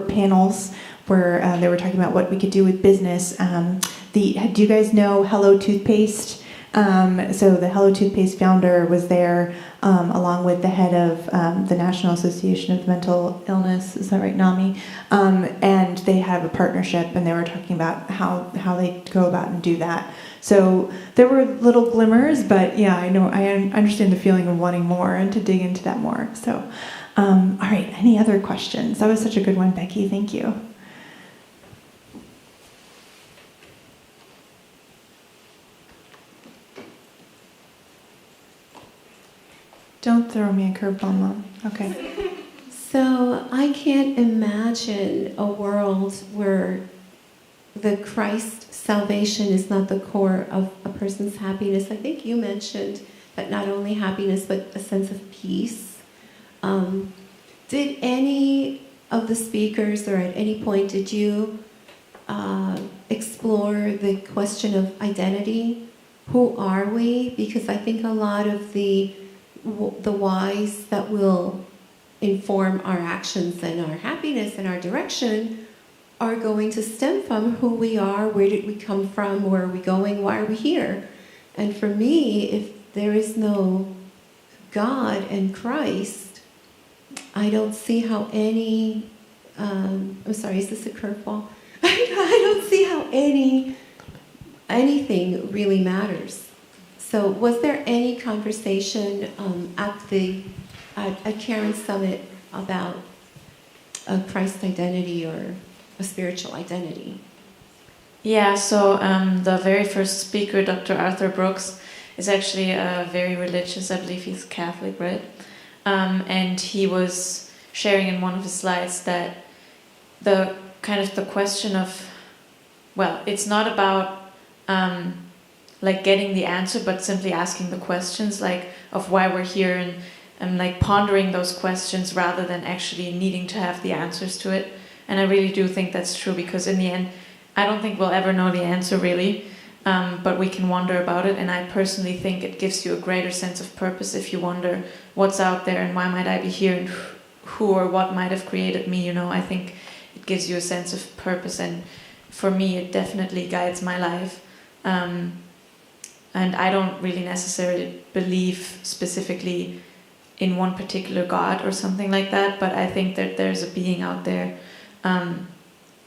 panels where they were talking about what we could do with business. Do you guys know Hello Toothpaste? So the Hello Toothpaste founder was there, along with the head of the National Association of Mental Illness, is that right, NAMI? And they have a partnership, and they were talking about how they go about and do that. So there were little glimmers, but yeah, I understand the feeling of wanting more and to dig into that more. So, all right, any other questions? That was such a good one, Becky, thank you. Don't throw me a curveball, Mom. Okay. So I can't imagine a world where the Christ salvation is not the core of a person's happiness. I think you mentioned that not only happiness, but a sense of peace. Did any of the speakers, or at any point, did you explore the question of identity? Who are we? Because I think a lot of the whys that will inform our actions and our happiness and our direction are going to stem from who we are, where did we come from, where are we going, why are we here? And for me, if there is no God and Christ, I don't see how any, I'm sorry, is this a curveball? I don't see how anything really matters. So was there any conversation at Karen's Summit about a Christ identity or a spiritual identity? Yeah, so the very first speaker, Dr. Arthur Brooks, is actually very religious. I believe he's Catholic, right? And he was sharing in one of his slides that the question of, well, it's not about like getting the answer, but simply asking the questions, like of why we're here, and like pondering those questions rather than actually needing to have the answers to it. And I really do think that's true, because in the end, I don't think we'll ever know the answer really, but we can wonder about it. And I personally think it gives you a greater sense of purpose if you wonder what's out there and why might I be here and who or what might have created me. I think it gives you a sense of purpose, and for me it definitely guides my life. And I don't really necessarily believe specifically in one particular God or something like that, but I think that there's a being out there, and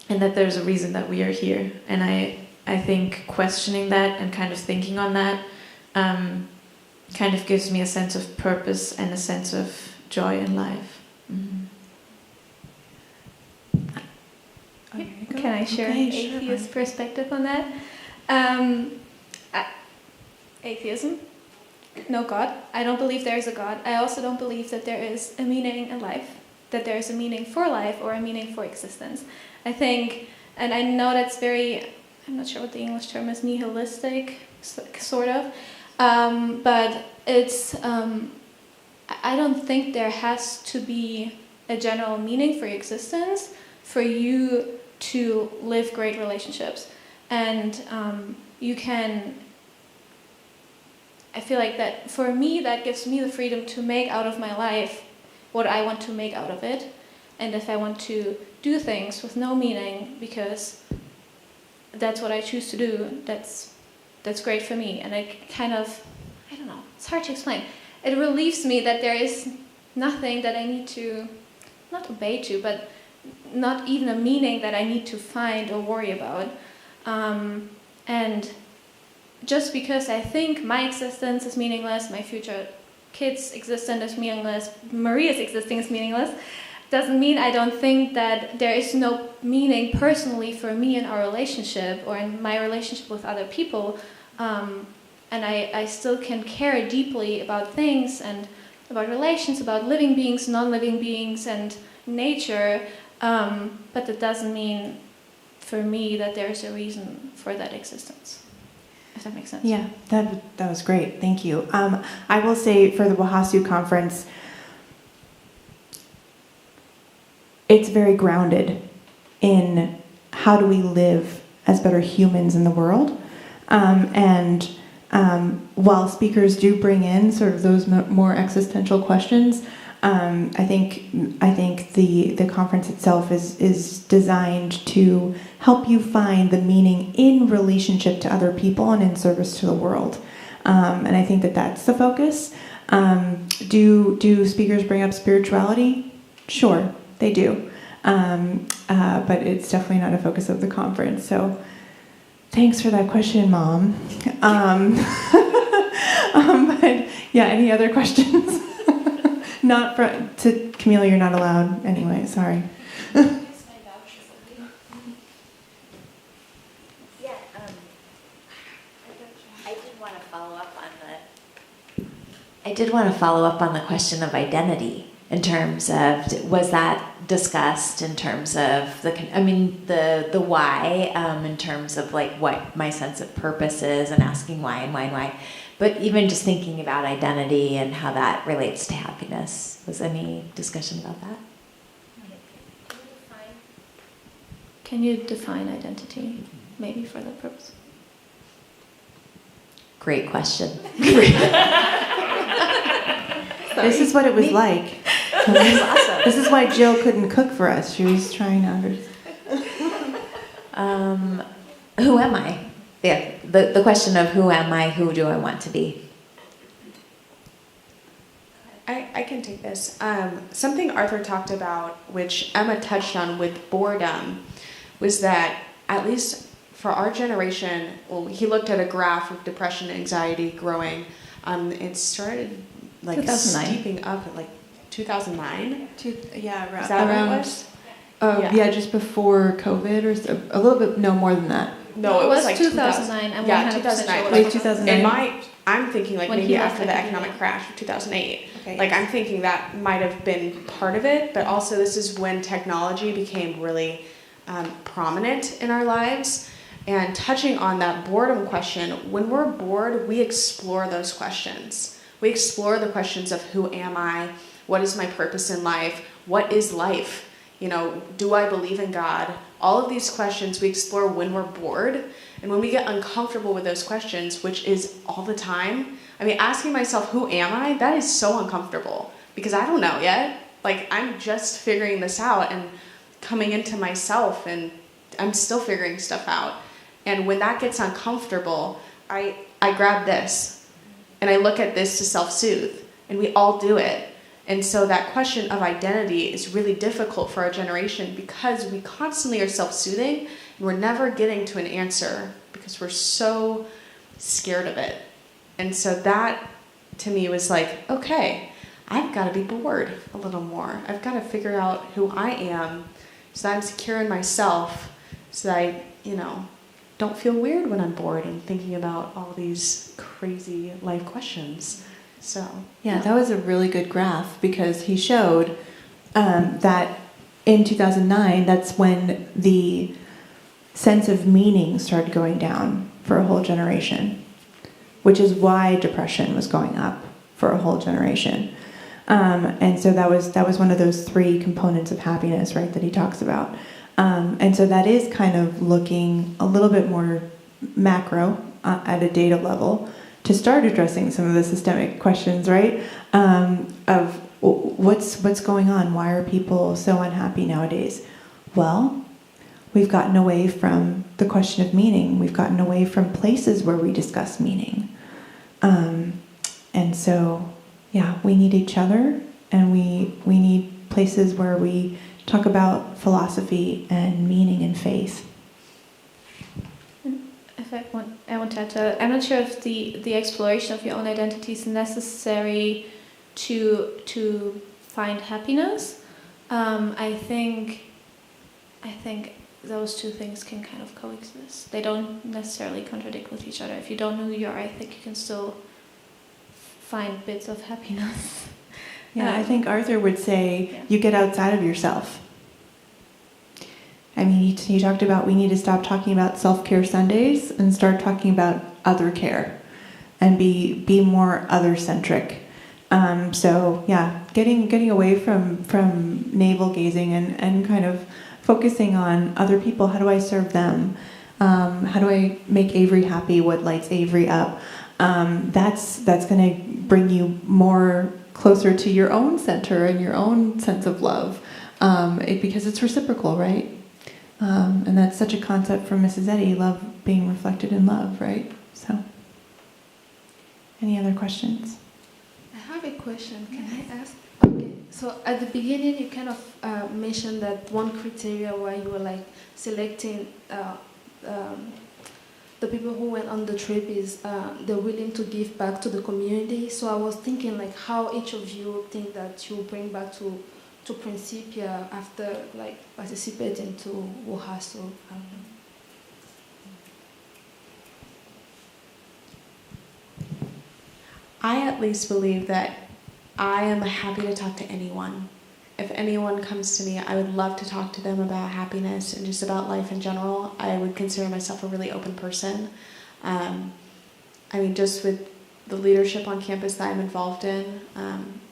that there's a reason that we are here. And I think questioning that and kind of thinking on that kind of gives me a sense of purpose and a sense of joy in life. Mm-hmm. Can I share an atheist perspective on that? Atheism, no God. I don't believe there is a God. I also don't believe that there is a meaning in life, that there is a meaning for life or a meaning for existence. I think, and I know that's very, I'm not sure what the English term is, nihilistic, sort of, but it's, I don't think there has to be a general meaning for existence for you to live great relationships. And you can, I feel like that for me, that gives me the freedom to make out of my life what I want to make out of it. And if I want to do things with no meaning because that's what I choose to do, that's great for me. And it kind of, I don't know, it's hard to explain. It relieves me that there is nothing that I need to, not obey to, but not even a meaning that I need to find or worry about. And just because I think my existence is meaningless, my future kids' existence is meaningless, Maria's existence is meaningless, doesn't mean I don't think that there is no meaning personally for me in our relationship or in my relationship with other people. And I still can care deeply about things and about relations, about living beings, non-living beings, and nature. But that doesn't mean for me that there's a reason for that existence. If that makes sense. Yeah, that was great. Thank you. I will say for the Wahasu conference, it's very grounded in how do we live as better humans in the world. And while speakers do bring in sort of those more existential questions, I think the conference itself is designed to help you find the meaning in relationship to other people and in service to the world. And I think that that's the focus. Do speakers bring up spirituality? Sure, they do. But it's definitely not a focus of the conference. So thanks for that question, Mom. But yeah, any other questions? Not to Camille, you're not allowed anyway, sorry. I did want to follow up on the question of identity in terms of, was that discussed in terms of the why, in terms of like what my sense of purpose is and asking why and why and why. But even just thinking about identity and how that relates to happiness. Was any discussion about that? Can you define identity, maybe for that purpose? Great question. This is what it was like. That's awesome. This is why Jill couldn't cook for us. She was trying to understand. Who am I? Yeah, the question of who am I, who do I want to be? I can take this. Something Arthur talked about, which Emma touched on with boredom, was that at least for our generation, well, he looked at a graph of depression and anxiety growing. It started like 2009. steeping up at like 2009. Yeah, Is that around. what it was? Yeah, just before COVID or so, a little bit, no more than that. No, it was like 2009. I'm Yeah, 100% 2009. sure. Late 2009. I'm thinking like When maybe he left after the academia. economic crash of 2008. Okay. Like I'm thinking that might have been part of it, but also this is when technology became really prominent in our lives. And touching on that boredom question, when we're bored, we explore those questions. We explore the questions of who am I? What is my purpose in life? What is life? You know, do I believe in God? All of these questions we explore when we're bored. And when we get uncomfortable with those questions, which is all the time, I mean, asking myself, who am I? That is so uncomfortable because I don't know yet. Like, I'm just figuring this out and coming into myself, and I'm still figuring stuff out. And when that gets uncomfortable, I grab this and I look at this to self-soothe, and we all do it. And so that question of identity is really difficult for our generation because we constantly are self-soothing and we're never getting to an answer because we're so scared of it. And so that, to me, was like, okay, I've got to be bored a little more. I've got to figure out who I am so that I'm secure in myself, so that I, don't feel weird when I'm bored and thinking about all these crazy life questions. So yeah, that was a really good graph, because he showed that in 2009, that's when the sense of meaning started going down for a whole generation, which is why depression was going up for a whole generation. And so that was one of those 3 components of happiness, right, that he talks about. And so that is kind of looking a little bit more macro at a data level to start addressing some of the systemic questions, right? Of what's going on? Why are people so unhappy nowadays? Well, we've gotten away from the question of meaning. We've gotten away from places where we discuss meaning. And so, yeah, we need each other, and we need places where we talk about philosophy and meaning and faith. If I want to add to that, I'm not sure if the exploration of your own identity is necessary to find happiness. I think those 2 things can kind of coexist. They don't necessarily contradict with each other. If you don't know who you are, I think you can still find bits of happiness. Yeah, I think Arthur would say you get outside of yourself. I mean, he talked about we need to stop talking about self-care Sundays and start talking about other care, and be more other-centric. So yeah, getting away from navel gazing and kind of focusing on other people. How do I serve them? How do I make Avery happy? What lights Avery up? That's going to bring you more closer to your own center and your own sense of love, because it's reciprocal, right? And that's such a concept from Mrs. Eddy, love being reflected in love, right? So, any other questions? I have a question. Can I ask? Okay. So at the beginning, you kind of mentioned that one criteria why you were like selecting the people who went on the trip is they're willing to give back to the community. So I was thinking like how each of you think that you bring back to Principia after like participating to WHASO. I at least believe that I am happy to talk to anyone. If anyone comes to me, I would love to talk to them about happiness and just about life in general. I would consider myself a really open person. I mean, just with the leadership on campus that I'm involved in,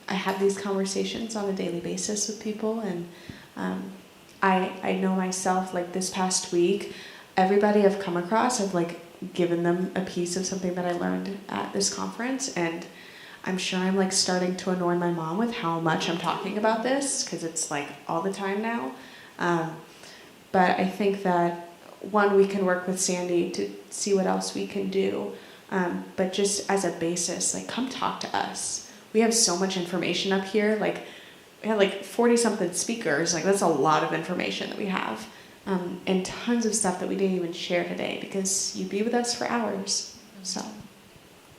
I have these conversations on a daily basis with people, and I know myself, like this past week, everybody I've come across, I've like given them a piece of something that I learned at this conference, and I'm sure I'm like starting to annoy my mom with how much I'm talking about this, because it's like all the time now. But I think that, one, we can work with Sandy to see what else we can do, but just as a basis, like come talk to us. We have so much information up here, like we had like 40-something speakers, like that's a lot of information that we have, and tons of stuff that we didn't even share today because you'd be with us for hours, so.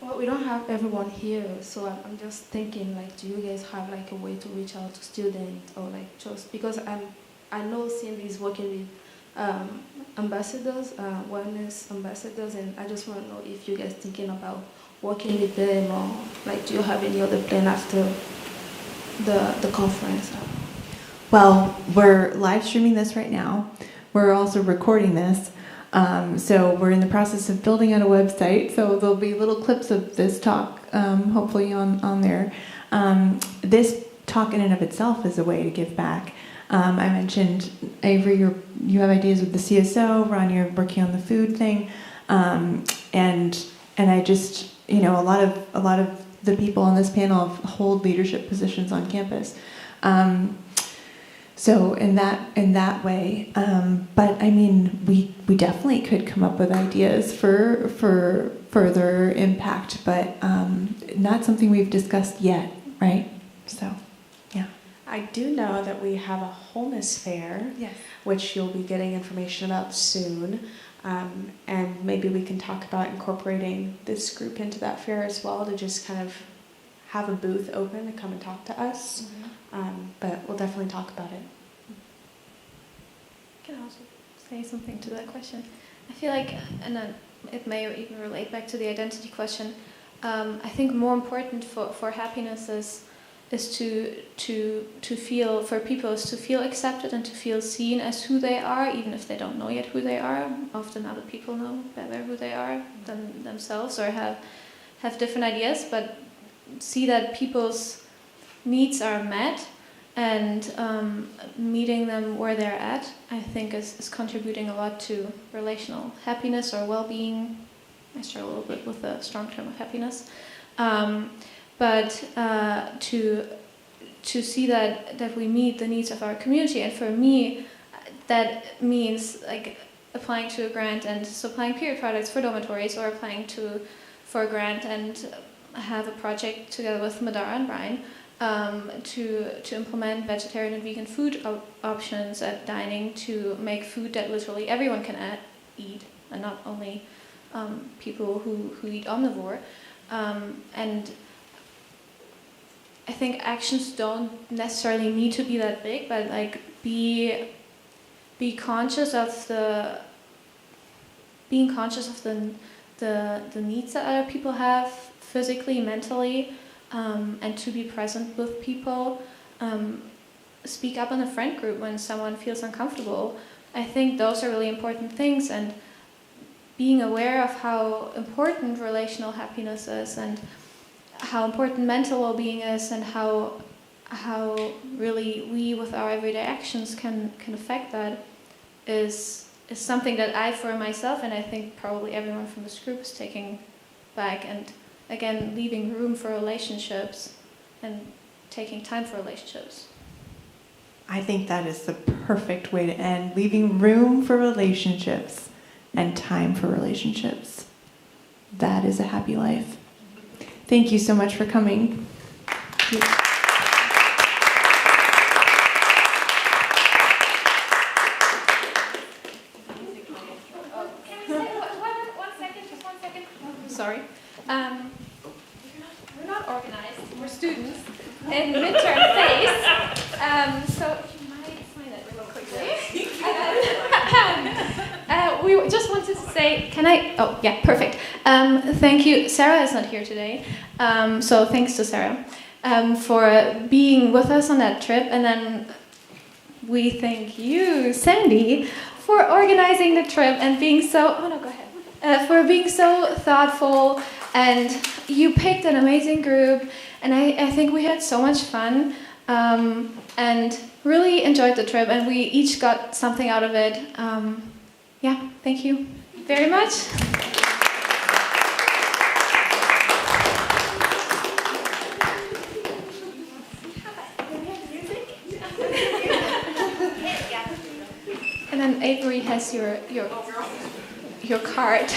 Well, we don't have everyone here, so I'm just thinking, like, do you guys have like a way to reach out to students, or like just because I know Cindy is working with ambassadors, wellness ambassadors, and I just want to know if you guys thinking about working with them, or like, do you have any other plan after the conference? Well, we're live streaming this right now. We're also recording this. So we're in the process of building out a website, so there'll be little clips of this talk, hopefully on there. This talk in and of itself is a way to give back. I mentioned, Avery, you have ideas with the CSO, Ron, you're working on the food thing, and I just, a lot of the people on this panel hold leadership positions on campus. So in that way, but I mean, we definitely could come up with ideas for further impact, but not something we've discussed yet, right? So, yeah. I do know that we have a Wholeness Fair, Yes. which you'll be getting information about soon, and maybe we can talk about incorporating this group into that fair as well, to just kind of have a booth open to come and talk to us. But we'll definitely talk about it. can also say something to that question. I feel like, and then it may even relate back to the identity question. I think more important for happiness is to feel, for people, is to feel accepted and to feel seen as who they are, even if they don't know yet who they are. Often other people know better who they are than themselves, or have different ideas, but see that people's needs are met, and meeting them where they're at, I think is contributing a lot to relational happiness or well-being. I struggle a little bit with the strong term of happiness. But to see that we meet the needs of our community, and for me, that means like applying to a grant and supplying period products for dormitories, or applying for a grant and have a project together with Madara and Brian to implement vegetarian and vegan food options at dining, to make food that literally everyone can eat, and not only people who eat omnivore. And I think actions don't necessarily need to be that big, but like be conscious of the needs that other people have, physically, mentally, and to be present with people. Speak up in a friend group when someone feels uncomfortable. I think those are really important things, and being aware of how important relational happiness is, and how important mental well-being is, and how really we with our everyday actions can affect that is something that I, for myself, and I think probably everyone from this group, is taking back, and again leaving room for relationships and taking time for relationships. I think that is the perfect way to end. Leaving room for relationships and time for relationships. That is a happy life. Thank you so much for coming. Sorry. We're not organized. We're students in midterm phase. So if you might sign it real quickly. We just wanted to say, can I? Oh, yeah, perfect. Thank you. Sarah is not here today. So thanks to Sarah for being with us on that trip. And then we thank you, Sandy, for organizing the trip and being so, oh no, go ahead. For being so thoughtful, and you picked an amazing group, and I think we had so much fun, and really enjoyed the trip, and we each got something out of it. Yeah, thank you very much. And then Avery has your card.